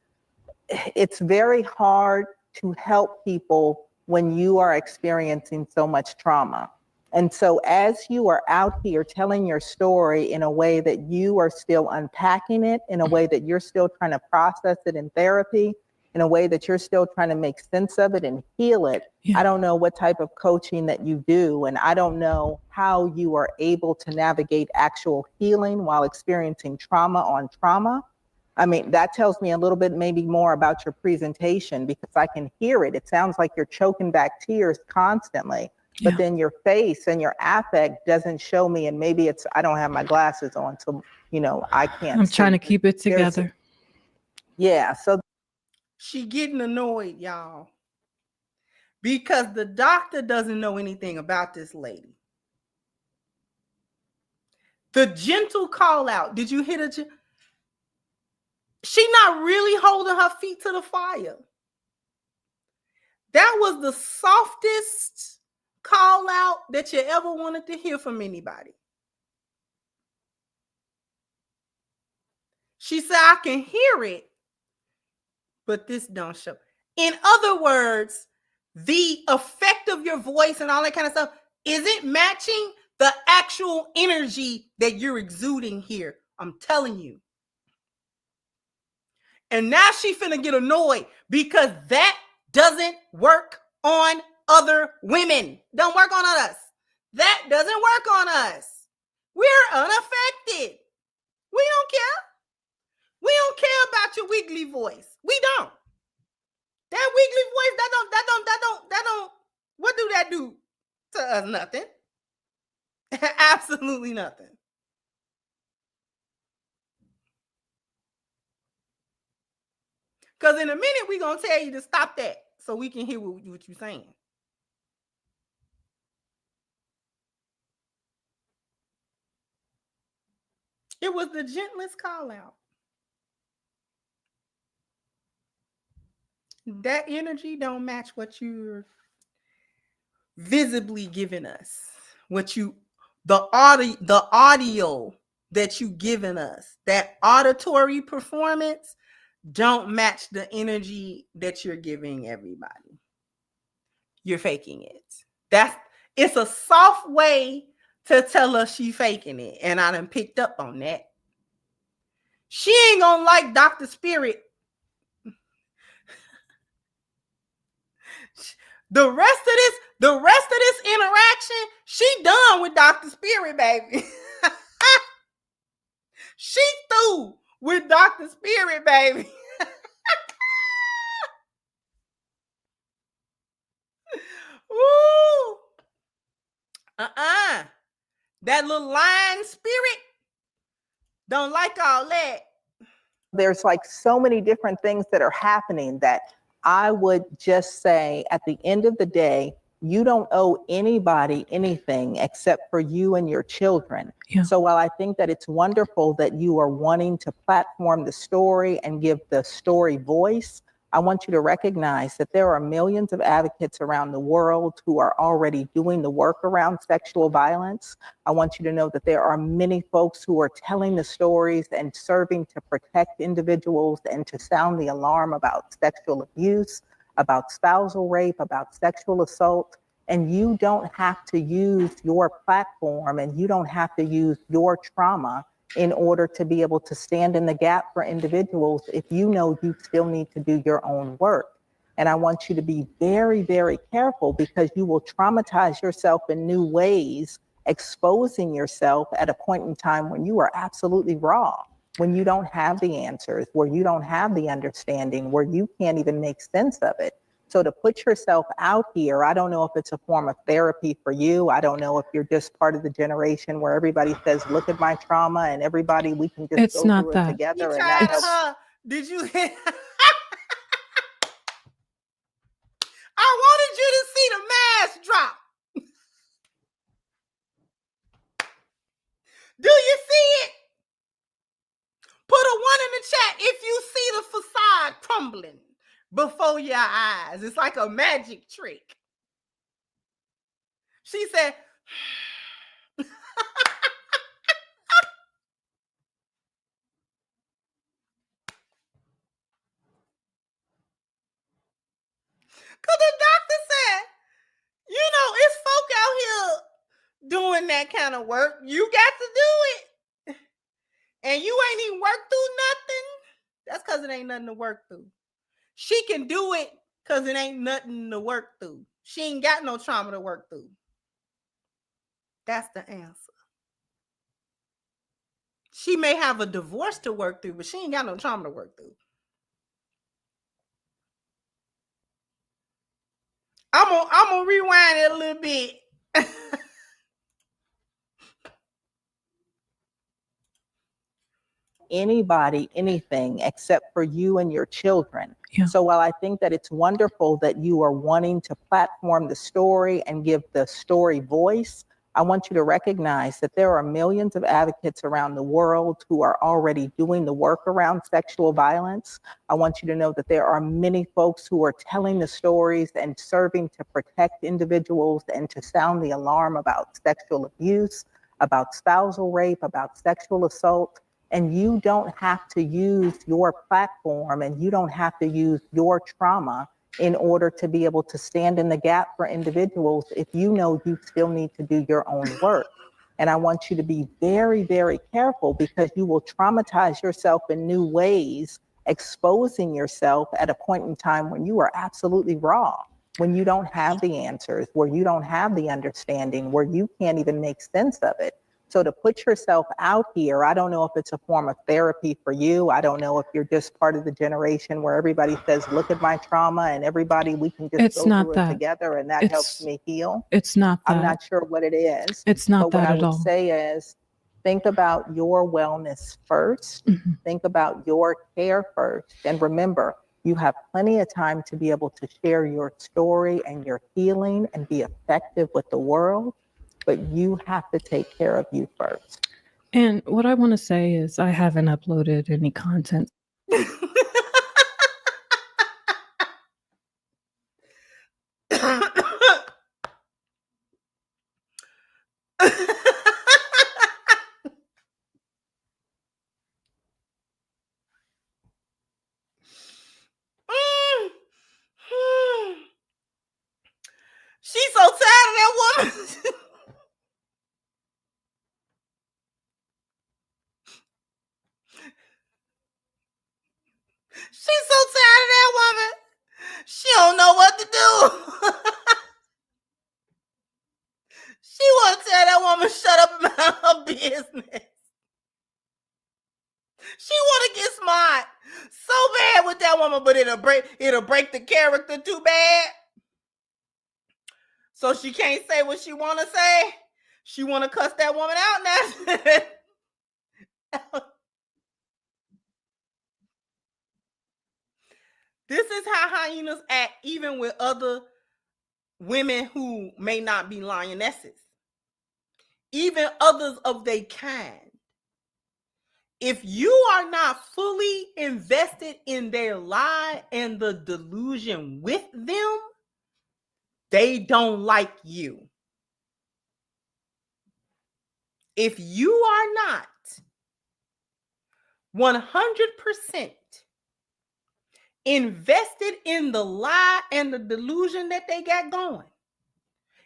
it's very hard to help people when you are experiencing so much trauma. And so as you are out here telling your story in a way that you are still unpacking it, in a way that you're still trying to process it in therapy, in a way that you're still trying to make sense of it and heal it, Yeah. I don't know what type of coaching that you do, and I don't know how you are able to navigate actual healing while experiencing trauma on trauma. I mean, that tells me a little bit maybe more about your presentation, because I can hear it. It sounds like you're choking back tears constantly, but Yeah. then your face and your affect doesn't show me. And maybe it's, I don't have my glasses on, so, you know, I can't I'm trying to see. keep it There's- together. Yeah, so She getting annoyed, y'all, because the doctor doesn't know anything about this lady. The gentle call out. Did you hit her? She not really holding her feet to the fire. That was the softest call out that you ever wanted to hear from anybody. She said, I can hear it, but this don't show. In other words, the effect of your voice and all that kind of stuff isn't matching the actual energy that you're exuding here. I'm telling you. And now she finna get annoyed because that doesn't work on other women. Don't work on us. That doesn't work on us. We're unaffected. We don't care. We don't care about your wiggly voice. We don't. That wiggly voice, that don't, what do that do to us? Nothing. Absolutely nothing. Because in a minute, we're going to tell you to stop that so we can hear what you're saying. It was the gentlest call out. That energy don't match what you're visibly giving us. The audio that you giving us, that auditory performance don't match the energy that you're giving everybody. You're faking it. It's a soft way to tell us she faking it. And I done picked up on that. She ain't gonna like Dr. Spirit. The rest of this interaction, she done with Dr. Spirit, baby. She through with Dr. Spirit, baby. Ooh. That little lion spirit don't like all that. there's like so many different things that are happening that I would just say at the end of the day, you don't owe anybody anything except for you and your children. Yeah. So while I think that it's wonderful that you are wanting to platform the story and give the story voice, I want you to recognize that there are millions of advocates around the world who are already doing the work around sexual violence. I want you to know that there are many folks who are telling the stories and serving to protect individuals and to sound the alarm about sexual abuse, about spousal rape, about sexual assault. And you don't have to use your platform and you don't have to use your trauma in order to be able to stand in the gap for individuals if you know you still need to do your own work. And I want you to be very, very careful because you will traumatize yourself in new ways, exposing yourself at a point in time when you are absolutely raw, when you don't have the answers, where you don't have the understanding, where you can't even make sense of it. So to put yourself out here, I don't know if it's a form of therapy for you. I don't know if you're just part of the generation where everybody says, look at my trauma and everybody, we can just It's go not through that. it together. You And tried that's her. Did you? I wanted you to see the mask drop. Do you see it? Put a 1 in the chat if you see the facade crumbling before your eyes. It's like a magic trick. She said, because the doctor said, you know, it's folk out here doing that kind of work. You got to do it. And you ain't even worked through nothing. That's because it ain't nothing to work through. She can do it because it ain't nothing to work through. She ain't got no trauma to work through. That's the answer. She may have a divorce to work through, but she ain't got no trauma to work through. I'm gonna rewind it a little bit. Anybody, anything except for you and your children. Yeah. So while I think that it's wonderful that you are wanting to platform the story and give the story voice, I want you to recognize that there are millions of advocates around the world who are already doing the work around sexual violence. I want you to know that there are many folks who are telling the stories and serving to protect individuals and to sound the alarm about sexual abuse, about spousal rape, about sexual assault. And you don't have to use your platform and you don't have to use your trauma in order to be able to stand in the gap for individuals if you know you still need to do your own work. And I want you to be very, very careful because you will traumatize yourself in new ways, exposing yourself at a point in time when you are absolutely raw, when you don't have the answers, where you don't have the understanding, where you can't even make sense of it. So to put yourself out here, I don't know if it's a form of therapy for you. I don't know if you're just part of the generation where everybody says, look at my trauma and everybody, we can just It's go not through that. it together and that helps me heal. It's not that. I'm not sure what it is. It's not but that what at I all. would say is think about your wellness first. Mm-hmm. Think about your care first. And remember, you have plenty of time to be able to share your story and your healing and be effective with the world. But you have to take care of you first. And what I want to say is I haven't uploaded any content. She's so tired of that woman. She's so tired of that woman. She don't know what to do. She want to tell that woman shut up about her business. She want to get smart so bad with that woman, but it'll break the character too bad. So she can't say what she want to say. She want to cuss that woman out now. This is how hyenas act, even with other women who may not be lionesses, even others of their kind. If you are not fully invested in their lie and the delusion with them, they don't like you. If you are not 100% invested in the lie and the delusion that they got going,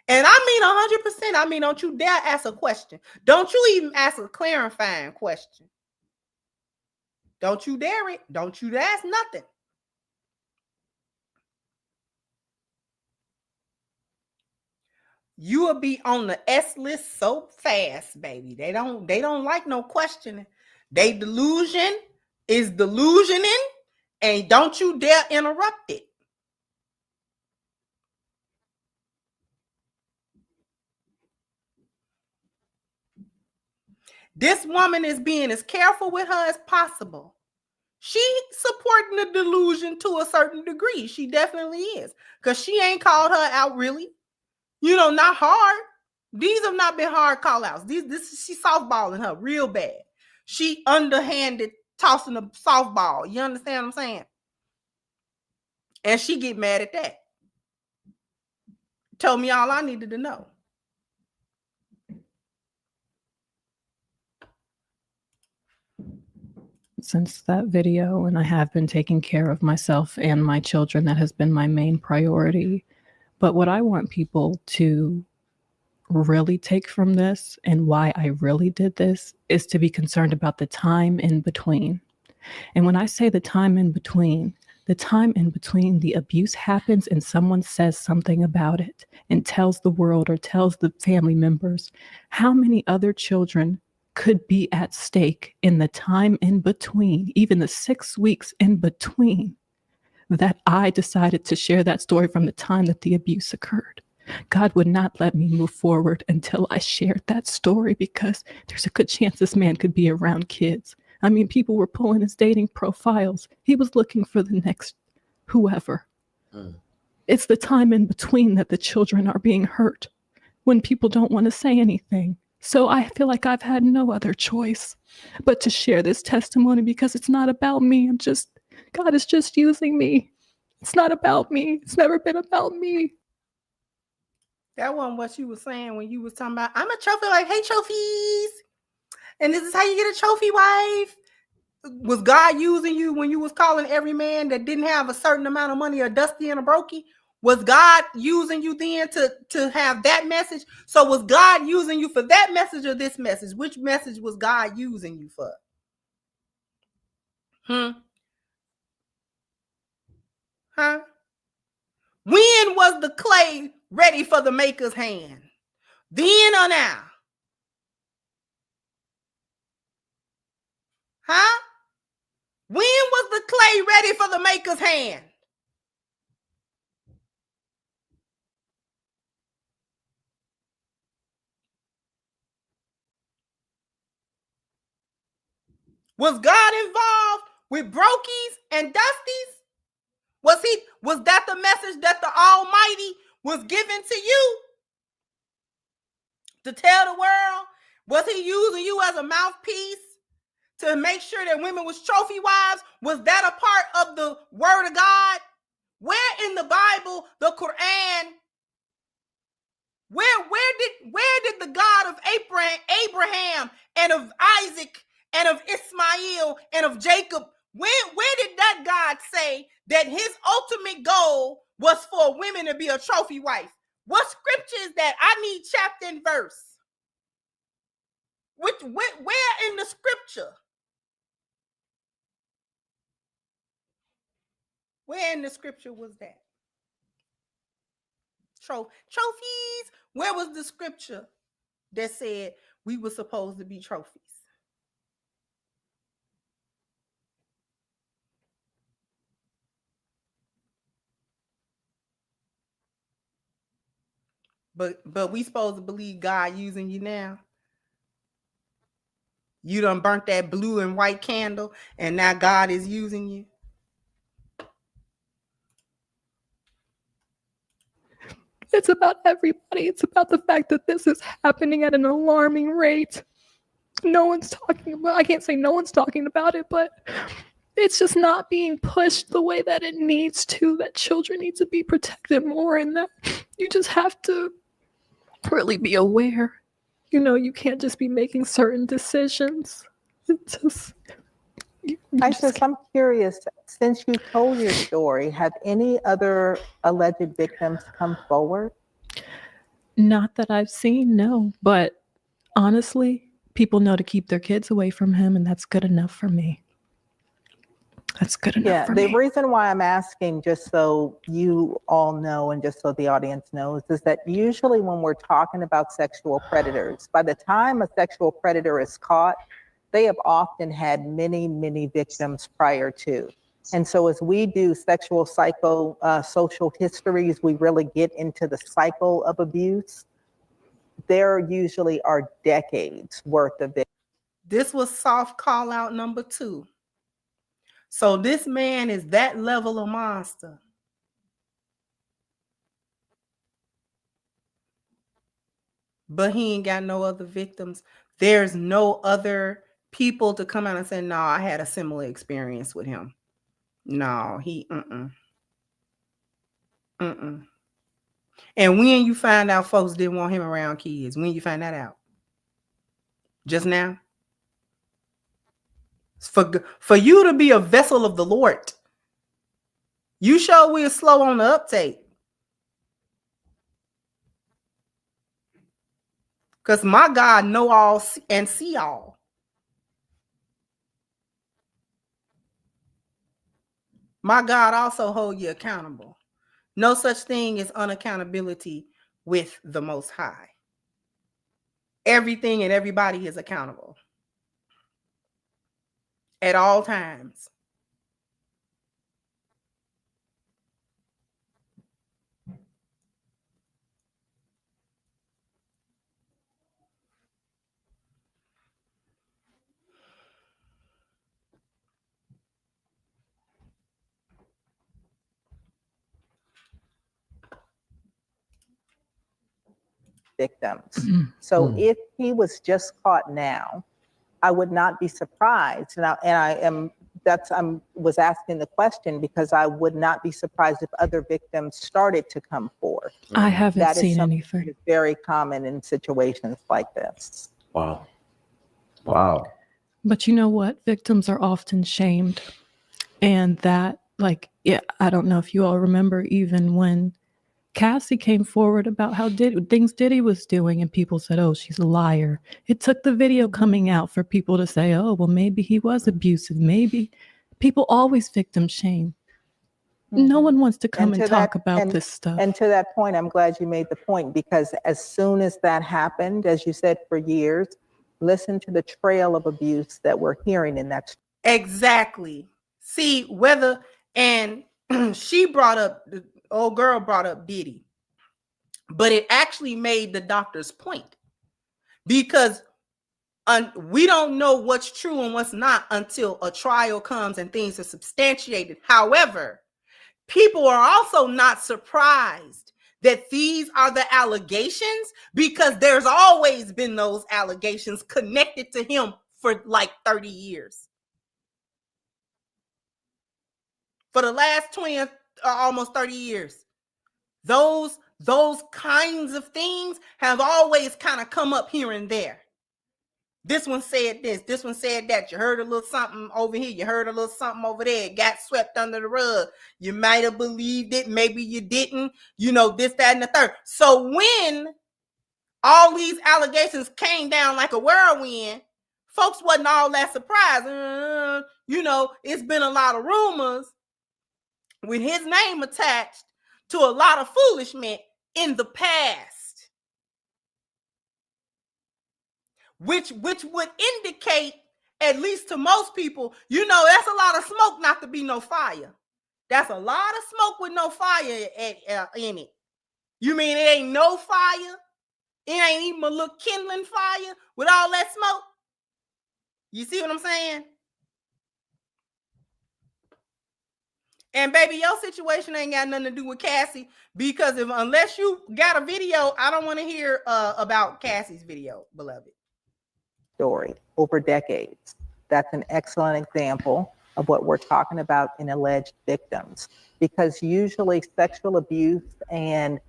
and I mean 100%, I mean, don't you dare ask a question. Don't you even ask a clarifying question. Don't you dare it. Don't you ask nothing. You will be on the S list so fast, baby. They don't like no questioning. They delusion is delusioning, and don't you dare interrupt it. This woman is being as careful with her as possible. She supporting the delusion to a certain degree. She definitely is, because she ain't called her out really. Not hard. These have not been hard call outs. She softballing her real bad. She underhanded tossing a softball. You understand what I'm saying? And she get mad at that. Told me all I needed to know. Since that video, and I have been taking care of myself and my children. That has been my main priority. But what I want people to really take from this and why I really did this is to be concerned about the time in between. And when I say the time in between the abuse happens and someone says something about it and tells the world or tells the family members, how many other children could be at stake in the time in between, even the 6 weeks in between, that I decided to share that story from the time that the abuse occurred. God would not let me move forward until I shared that story, because there's a good chance this man could be around kids. I mean, people were pulling his dating profiles. He was looking for the next whoever. It's the time in between that the children are being hurt when people don't want to say anything. So I feel like I've had no other choice but to share this testimony, because it's not about me. God is just using me. It's not about me. It's never been about me. That wasn't what you were saying when you was talking about, I'm a trophy, like, hey, trophies. And this is how you get a trophy wife. Was God using you when you was calling every man that didn't have a certain amount of money a dusty and a brokey? Was God using you then to have that message? So was God using you for that message or this message? Which message was God using you for? Huh? When was the clay ready for the maker's hand? Then or now? Huh? When was the clay ready for the maker's hand? Was God involved with brokies and dusties? Was that the message that the Almighty was giving to you to tell the world? Was he using you as a mouthpiece to make sure that women was trophy wives? Was that a part of the word of God? Where in the Bible, the Quran, where did the God of Abraham and of Isaac and of Ismail and of Jacob, where did that God say that his ultimate goal was for women to be a trophy wife? What scripture is that? I need chapter and verse. Where in the scripture? Where in the scripture was that? Trophies. Where was the scripture that said we were supposed to be trophies? But we supposed to believe God using you now. You done burnt that blue and white candle, and now God is using you. It's about everybody. It's about the fact that this is happening at an alarming rate. No one's talking about, I can't say no one's talking about it, but it's just not being pushed the way that it needs to, that children need to be protected more, and that you just have to really be aware. You know, you can't just be making certain decisions. It's just, I'm curious, since you told your story, have any other alleged victims come forward? Not that I've seen, no. But honestly, people know to keep their kids away from him, and that's good enough for me. That's good enough for me. The reason why I'm asking, just so you all know and just so the audience knows, is that usually when we're talking about sexual predators, by the time a sexual predator is caught, they have often had many, many victims prior to. And so as we do sexual social histories, we really get into the cycle of abuse. There usually are decades worth of it. This was soft call out number 2. So this man is that level of monster. But he ain't got no other victims. There's no other people to come out and say, no, I had a similar experience with him. No, And when you find out folks didn't want him around kids, when you find that out? Just now? For you to be a vessel of the Lord, you sure we're slow on the uptake. Because my God know all and see all. My God also hold you accountable. No such thing as unaccountability with the Most High. Everything and everybody is accountable at all times. Victims. So if he was just caught now, I would not be surprised. I was asking the question because I would not be surprised if other victims started to come forth. I haven't That is seen something anything. that is very common in situations like this. Wow. But you know what? Victims are often shamed. And that, like, yeah, I don't know if you all remember even when Cassie came forward about how things Diddy was doing, and people said, oh, she's a liar. It took the video coming out for people to say, oh, well, maybe he was abusive. Maybe. People always victim shame. No one wants to come and talk about this stuff. And to that point, I'm glad you made the point, because as soon as that happened, as you said, for years, listen to the trail of abuse that we're hearing in that. Exactly. See, whether, and she brought up, the old girl brought up Diddy, but it actually made the doctor's point, because we don't know what's true and what's not until a trial comes and things are substantiated. However, people are also not surprised that these are the allegations, because there's always been those allegations connected to him for like 30 years. For the last 20 or almost 30 years. Those kinds of things have always kind of come up here and there. This one said this one said that. You heard a little something over here, you heard a little something over there. It got swept under the rug. You might have believed it, maybe you didn't, this, that, and the third. So when all these allegations came down like a whirlwind, folks wasn't all that surprised. It's been a lot of rumors with his name attached to a lot of foolishness in the past, which would indicate, at least to most people, that's a lot of smoke not to be no fire. That's a lot of smoke with no fire in it. You mean it ain't no fire? It ain't even a little kindling fire with all that smoke? You see what I'm saying? And baby, your situation ain't got nothing to do with Cassie, because unless you got a video, I don't want to hear about Cassie's video, beloved. Story over decades. That's an excellent example of what we're talking about in alleged victims, because usually sexual abuse and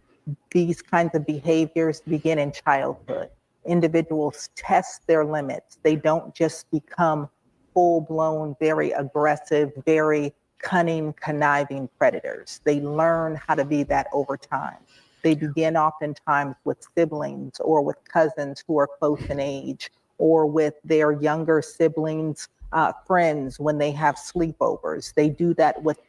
these kinds of behaviors begin in childhood. Individuals test their limits. They don't just become full-blown, very aggressive, very cunning, conniving predators. They learn how to be that over time. They begin oftentimes with siblings or with cousins who are close in age, or with their younger siblings, friends when they have sleepovers. They do that with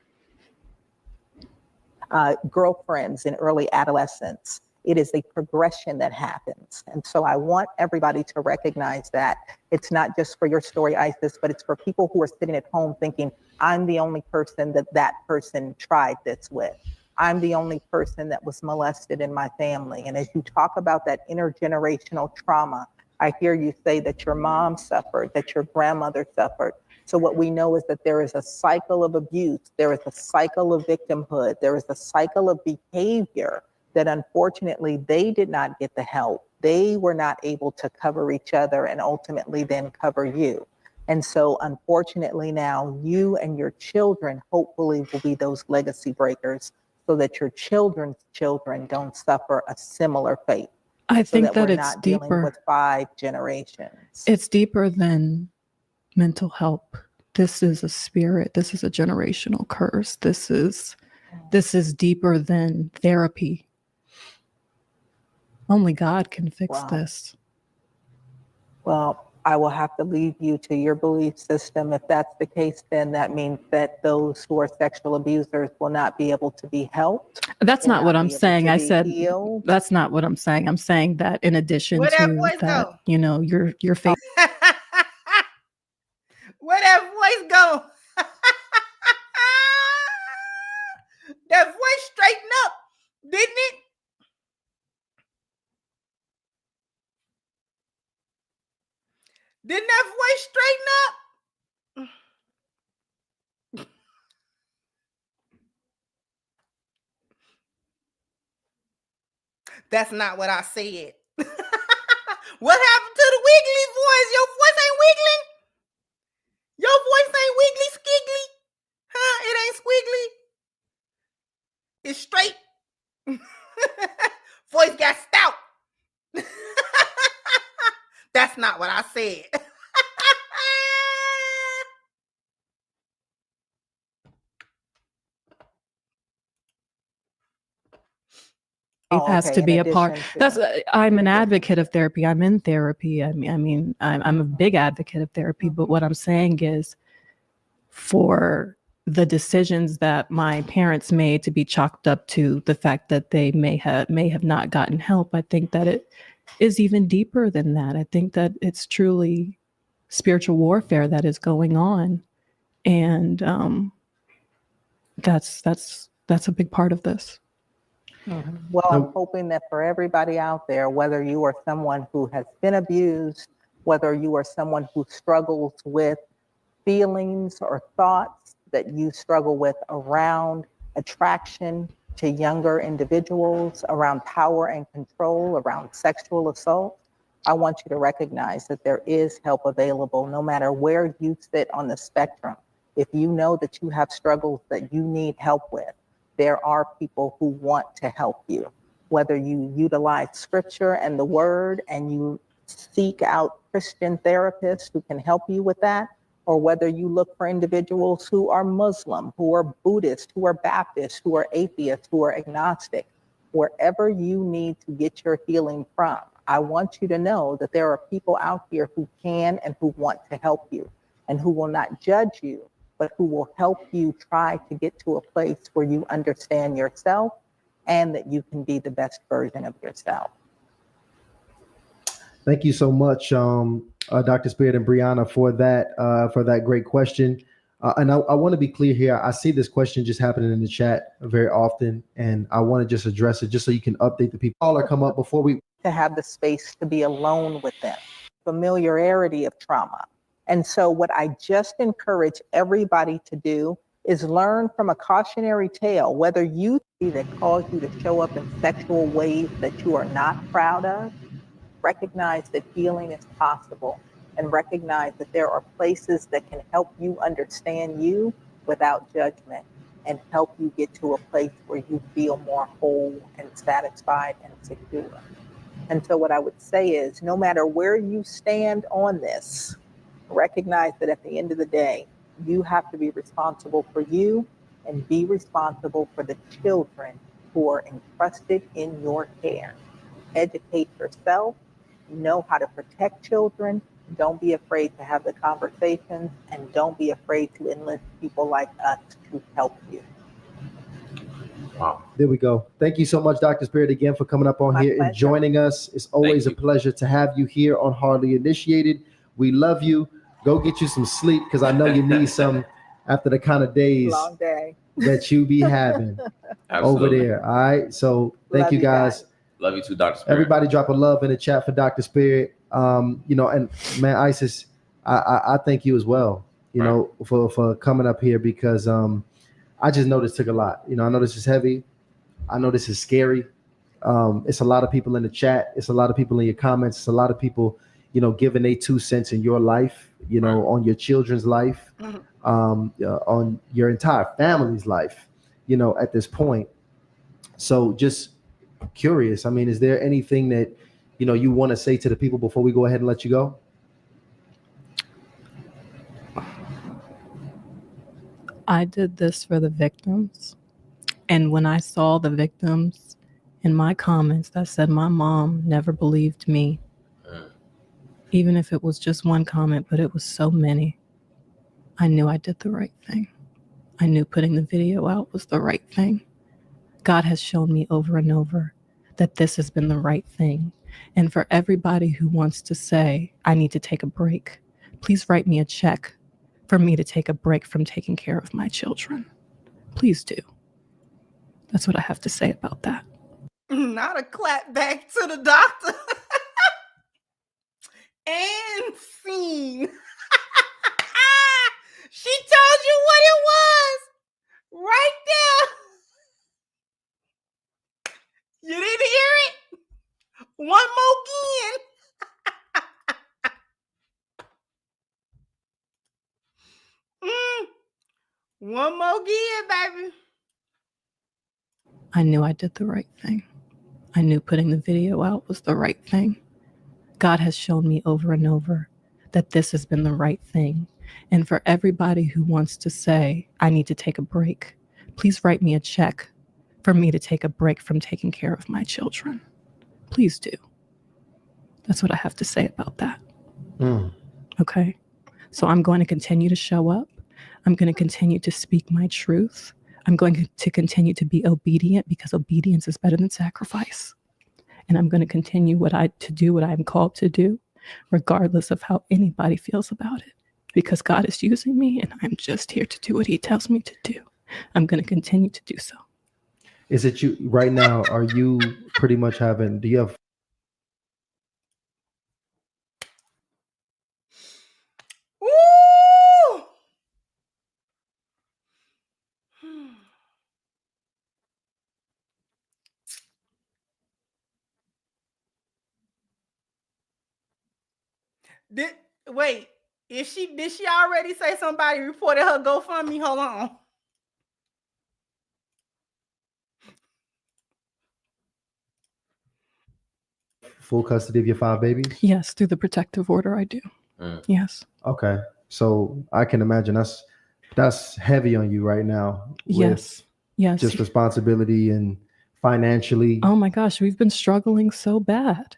girlfriends in early adolescence. It is a progression that happens. And so I want everybody to recognize that it's not just for your story, Isis, but it's for people who are sitting at home thinking, I'm the only person that person tried this with. I'm the only person that was molested in my family. And as you talk about that intergenerational trauma, I hear you say that your mom suffered, that your grandmother suffered. So what we know is that there is a cycle of abuse, there is a cycle of victimhood, there is a cycle of behavior that unfortunately they did not get the help. They were not able to cover each other and ultimately then cover you. And so unfortunately now you and your children hopefully will be those legacy breakers, so that your children's children don't suffer a similar fate. I think so that we're it's not deeper. dealing with 5 generations. It's deeper than mental health. This is a spirit. This is a generational curse. This is deeper than therapy. Only God can fix this. Well, I will have to leave you to your belief system. If that's the case, then that means that those who are sexual abusers will not be able to be helped. That's will not what not I'm be able saying. to I be said healed. that's not what I'm saying. I'm saying that in addition Where that to voice that, go? you know, your face. Where that voice go? That voice straightened up, didn't it? Didn't that voice straighten up? That's not what I said. What happened to the wiggly voice? Your voice ain't wiggling? Your voice ain't wiggly skiggly? Huh? It ain't squiggly? It's straight. Voice got stout. That's not what I said. Has okay, to in be a part. addition to- That's I'm an advocate of therapy. I'm in therapy. I'm a big advocate of therapy. But what I'm saying is, for the decisions that my parents made to be chalked up to the fact that they may have not gotten help, I think that it is even deeper than that. I think that it's truly spiritual warfare that is going on, and that's a big part of this. Well, I'm hoping that for everybody out there, whether you are someone who has been abused, whether you are someone who struggles with feelings or thoughts that you struggle with around attraction to younger individuals, around power and control, around sexual assault, I want you to recognize that there is help available no matter where you sit on the spectrum. If you know that you have struggles that you need help with, there are people who want to help you. Whether you utilize scripture and the word and you seek out Christian therapists who can help you with that, or whether you look for individuals who are Muslim, who are Buddhist, who are Baptist, who are atheist, who are agnostic, wherever you need to get your healing from, I want you to know that there are people out here who can and who want to help you and who will not judge you, but who will help you try to get to a place where you understand yourself and that you can be the best version of yourself. Thank you so much, Dr. Spirit and Brianna, for that great question. And I want to be clear here. I see this question just happening in the chat very often, and I want to just address it just so you can update the people. All are come up before we to have the space to be alone with them, familiarity of trauma. And so what I just encourage everybody to do is learn from a cautionary tale, whether you see that cause you to show up in sexual ways that you are not proud of, recognize that healing is possible and recognize that there are places that can help you understand you without judgment and help you get to a place where you feel more whole and satisfied and secure. And so what I would say is, no matter where you stand on this, recognize that at the end of the day, you have to be responsible for you and be responsible for the children who are entrusted in your care. Educate yourself, know how to protect children, don't be afraid to have the conversations, and don't be afraid to enlist people like us to help you. Wow. There we go. Thank you so much, Dr. Spirit, again for coming up on My here pleasure. and joining us. It's always a Thank you. pleasure to have you here on Hardly Initiated. We love you. Go get you some sleep because I know you need some after the kind of days Long day. that you be having over Absolutely. there. All right. So thank Love you you guys. Love you too, Dr. Spirit. Everybody drop a love in the chat for Dr. Spirit. And man, Isis, I thank you as well, for coming up here because I just know this took a lot. I know this is heavy. I know this is scary. It's a lot of people in the chat. It's a lot of people in your comments. It's a lot of people, giving their 2 cents in your life, on your children's life, on your entire family's life, at this point. So just curious. I mean, is there anything that, you want to say to the people before we go ahead and let you go? I did this for the victims. And when I saw the victims in my comments that said my mom never believed me, Even if it was just one comment, but it was so many. I knew I did the right thing. I knew putting the video out was the right thing. God has shown me over and over that this has been the right thing. And for everybody who wants to say, I need to take a break, please write me a check for me to take a break from taking care of my children. Please do. That's what I have to say about that. Not a clap back to the doctor. And scene. She told you what it was right there. You didn't hear it? One more again. One more again, baby. I knew I did the right thing. I knew putting the video out was the right thing. God has shown me over and over that this has been the right thing. And for everybody who wants to say, I need to take a break, please write me a check for me to take a break from taking care of my children. Please do. That's what I have to say about that. Okay? So I'm going to continue to show up. I'm going to continue to speak my truth. I'm going to continue to be obedient because obedience is better than sacrifice. And I'm going to continue to do what I'm called to do, regardless of how anybody feels about it, because God is using me and I'm just here to do what he tells me to do. I'm going to continue to do so. Is it you right now? Are you pretty much do you have? Woo! Wait, did she already say somebody reported her GoFundMe? Hold on. Full custody of your 5 babies? Yes, through the protective order, I do. Yes. Okay, so I can imagine that's heavy on you right now. Yes. Yes. Just responsibility and financially. Oh my gosh, we've been struggling so bad.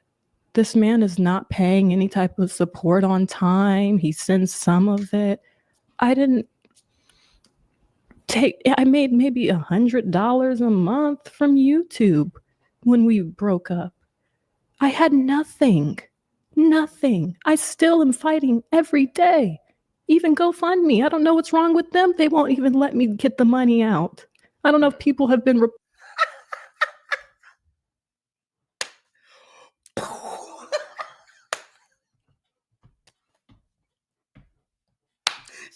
This man is not paying any type of support on time. He sends some of it. I made maybe $100 a month from YouTube when we broke up. I had nothing. I still am fighting every day. Even GoFundMe. I don't know what's wrong with them. They won't even let me get the money out. I don't know if people have been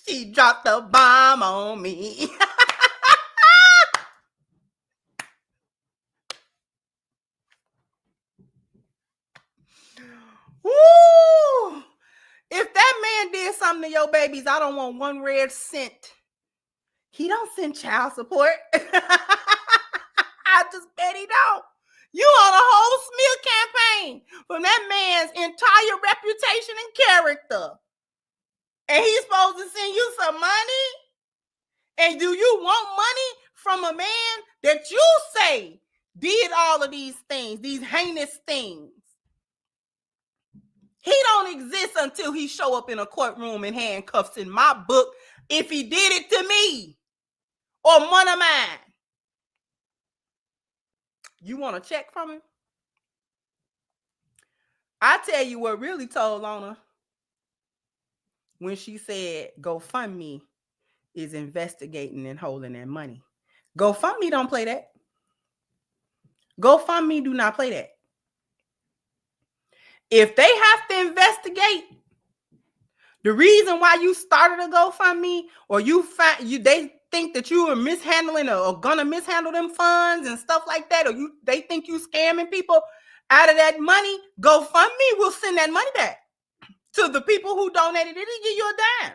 She dropped a bomb on me. Woo! If that man did something to your babies, I don't want one red cent. He don't send child support. I just bet he don't. You on a whole smear campaign from that man's entire reputation and character. And he's supposed to send you some money? And do you want money from a man that you say did all of these things, these heinous things? He don't exist until he show up in a courtroom in handcuffs in my book if he did it to me or one of mine. You want a check from him? I tell you what really told on her when she said GoFundMe is investigating and holding that money. GoFundMe don't play that. GoFundMe do not play that. If they have to investigate the reason why you started a GoFundMe, or they think that you are mishandling or gonna mishandle them funds and stuff like that, or they think you scamming people out of that money, GoFundMe will send that money back to the people who donated it and give you a dime.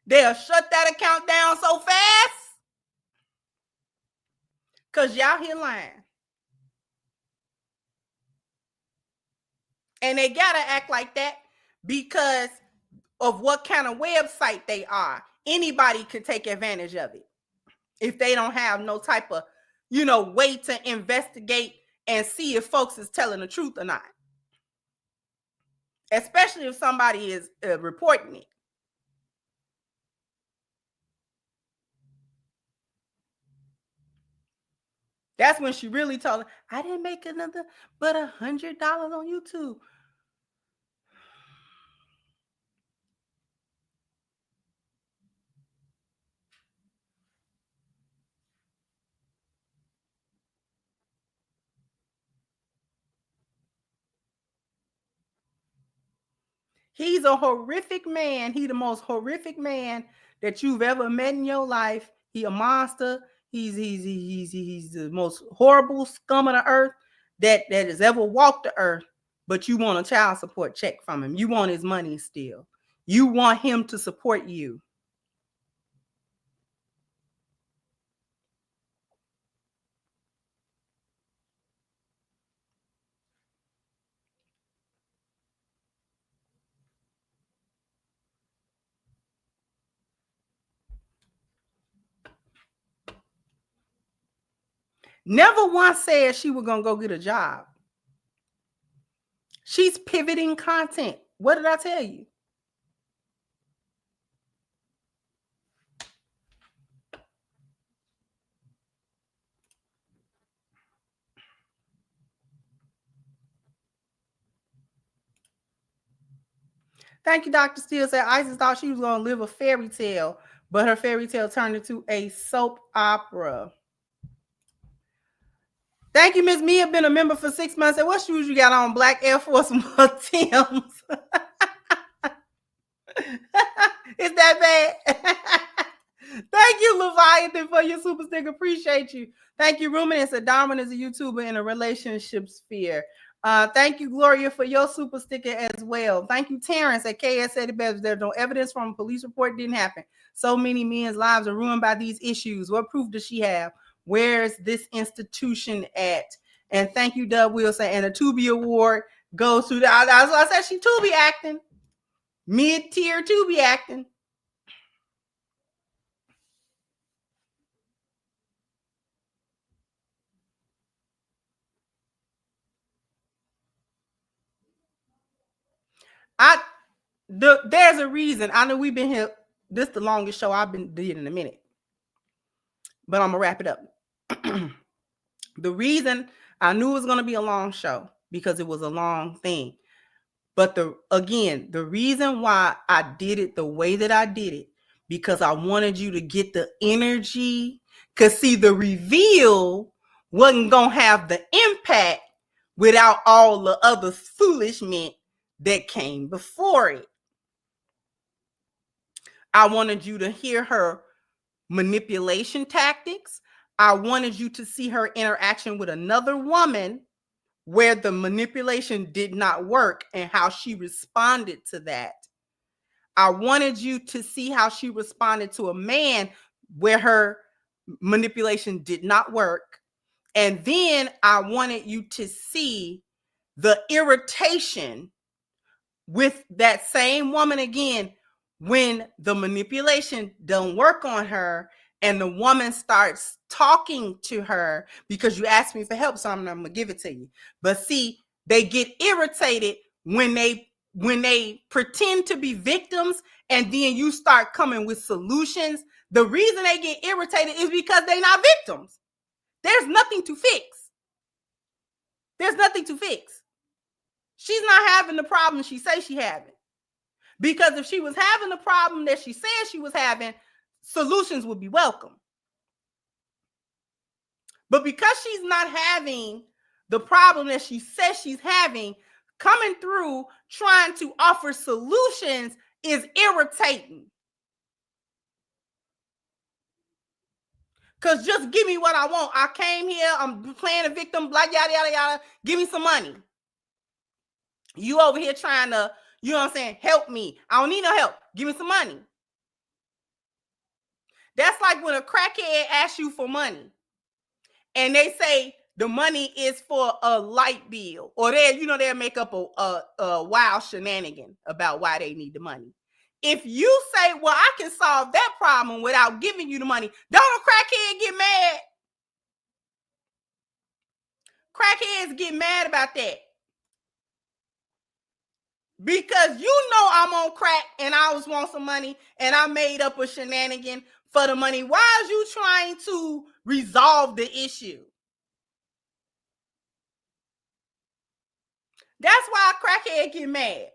They'll shut that account down so fast because y'all here lying. And they gotta act like that because of what kind of website they are. Anybody could take advantage of it if they don't have no type of, way to investigate and see if folks is telling the truth or not. especially if somebody is reporting it. That's when she really told her, I didn't make another but $100 on YouTube. He's a horrific man. He's the most horrific man that you've ever met in your life. He a monster. He's the most horrible scum of the earth that has ever walked the earth. But you want a child support check from him. You want his money still. You want him to support you. Never once said she was gonna go get a job. She's pivoting content. What did I tell you? Thank you, Dr. Steele said Isis thought she was going to live a fairy tale, but her fairy tale turned into a soap opera. Thank you, Miss Mia. Been a member for 6 months. And what shoes you got on? Black Air Force Tims. Is that bad? Thank you, Leviathan, for your super stick. Appreciate you. Thank you, Ruminants. Darwin is a YouTuber in a relationship sphere. Thank you, Gloria, for your super sticker as well. Thank you, Terrence at KS said it best. There's no evidence from a police report. Didn't happen. So many men's lives are ruined by these issues. What proof does she have? Where's this institution at? And thank you, Doug Wilson. And a Tubi award goes to the. I said she Tubi acting, mid-tier Tubi acting. There's a reason. I know we've been here. This is the longest show I've been doing in a minute, but I'm gonna wrap it up. The reason I knew it was gonna be a long show because it was a long thing. But the reason why I did it the way that I did it, because I wanted you to get the energy. Cause see, the reveal wasn't gonna have the impact without all the other foolishness that came before it. I wanted you to hear her manipulation tactics. I wanted you to see her interaction with another woman where the manipulation did not work and how she responded to that. I wanted you to see how she responded to a man where her manipulation did not work. And then I wanted you to see the irritation with that same woman again when the manipulation don't work on her and the woman starts talking to her because you asked me for help, so I'm gonna give it to you. But see, they get irritated when they pretend to be victims and then you start coming with solutions. The reason they get irritated is because they're not victims. There's nothing to fix. There's nothing to fix. She's not having the problem she says she having. Because if she was having the problem that she said she was having, solutions would be welcome. But because she's not having the problem that she says she's having, coming through trying to offer solutions is irritating. Because just give me what I want. I came here, I'm playing a victim, blah, yada, yada, yada. Give me some money. You over here trying to, you know what I'm saying, help me. I don't need no help. Give me some money. That's like when a crackhead asks you for money and they say the money is for a light bill, or they'll make up a wild shenanigan about why they need the money. If you say, well, I can solve that problem without giving you the money, don't a crackhead get mad? Crackheads get mad about that. Because you know I'm on crack and I always want some money and I made up a shenanigan for the money. Why is you trying to resolve the issue? That's why a crackhead get mad.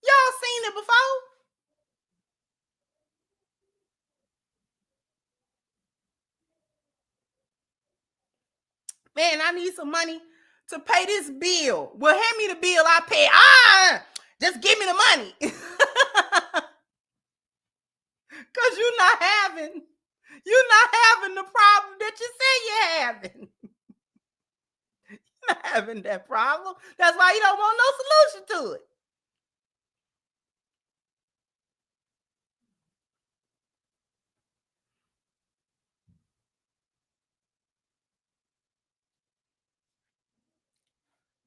Y'all seen it before? Man, I need some money to pay this bill. Well, hand me the bill I pay. Just give me the money. Because you're not having the problem that you say you're having. You're not having that problem. That's why you don't want no solution to it.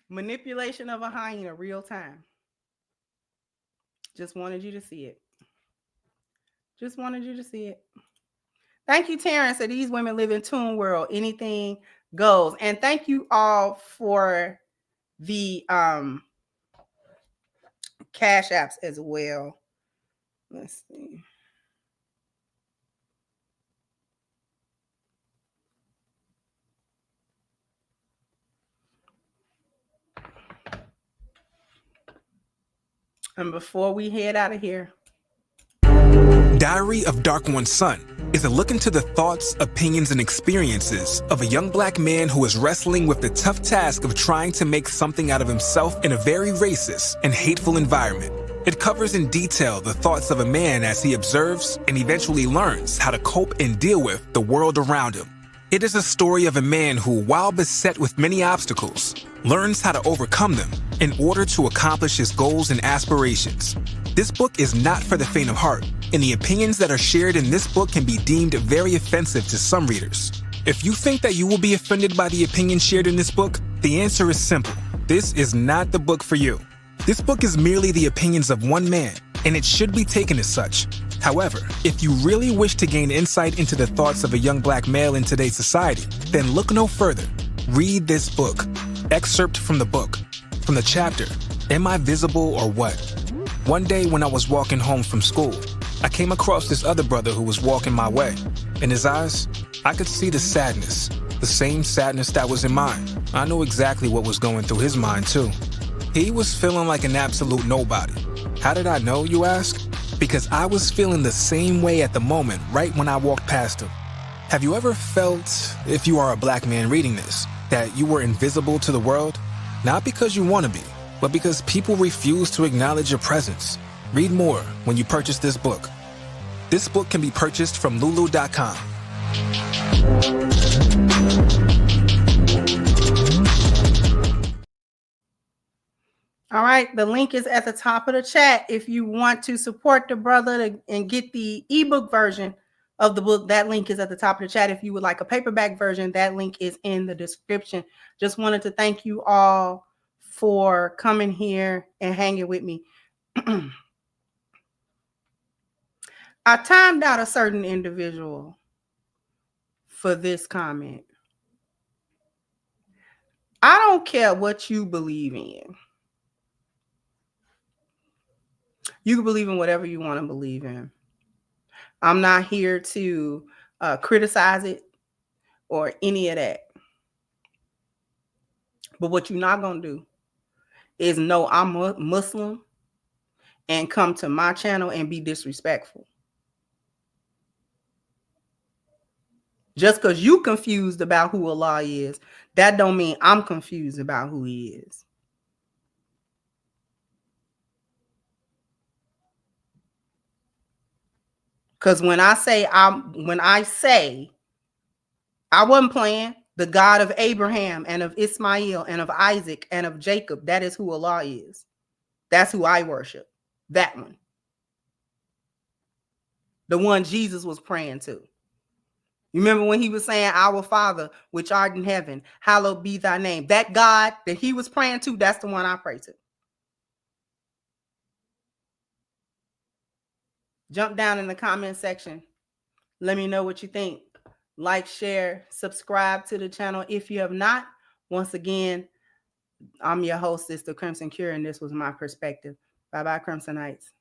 Manipulation of a hyena, real time. Just wanted you to see it. Just wanted you to see it. Thank you, Terrence. That these women live in Toon World. Anything goes. And thank you all for the cash apps as well. Let's see. And before we head out of here, Diary of Dark One's Son is a look into the thoughts, opinions, and experiences of a young black man who is wrestling with the tough task of trying to make something out of himself in a very racist and hateful environment. It covers in detail the thoughts of a man as he observes and eventually learns how to cope and deal with the world around him. It is a story of a man who, while beset with many obstacles, learns how to overcome them in order to accomplish his goals and aspirations. This book is not for the faint of heart, and the opinions that are shared in this book can be deemed very offensive to some readers. If you think that you will be offended by the opinions shared in this book, the answer is simple. This is not the book for you. This book is merely the opinions of one man, and it should be taken as such. However, if you really wish to gain insight into the thoughts of a young black male in today's society, then look no further. Read this book. Excerpt from the book. From the chapter, Am I Visible or What? One day when I was walking home from school, I came across this other brother who was walking my way. In his eyes, I could see the sadness, the same sadness that was in mine. I knew exactly what was going through his mind too. He was feeling like an absolute nobody. How did I know, you ask? Because I was feeling the same way at the moment, right when I walked past him. Have you ever felt, if you are a black man reading this, that you were invisible to the world? Not because you want to be, but because people refuse to acknowledge your presence. Read more when you purchase this book. This book can be purchased from lulu.com. all right, the link is at the top of the chat. If you want to support the brother and get the ebook version of the book, that link is at the top of the chat. If you would like a paperback version, that link is in the description. Just wanted to thank you all for coming here and hanging with me. I timed out a certain individual for this comment. I don't care what you believe in. You can believe in whatever you want to believe in. I'm not here to criticize it or any of that. But what you're not going to do is know I'm a Muslim and come to my channel and be disrespectful. Just because you confused about who Allah is, that don't mean I'm confused about who he is. Because when I say I wasn't playing, the God of Abraham and of Ismail and of Isaac and of Jacob, that is who Allah is. That's who I worship. That one. The one Jesus was praying to. You remember when he was saying, Our Father, which art in heaven, hallowed be thy name. That God that he was praying to, that's the one I pray to. Jump down in the comment section. Let me know what you think. Like, share, subscribe to the channel if you have not. Once again, I'm your hostess, the Crimson Cure, and this was my perspective. Bye-bye, Crimsonites.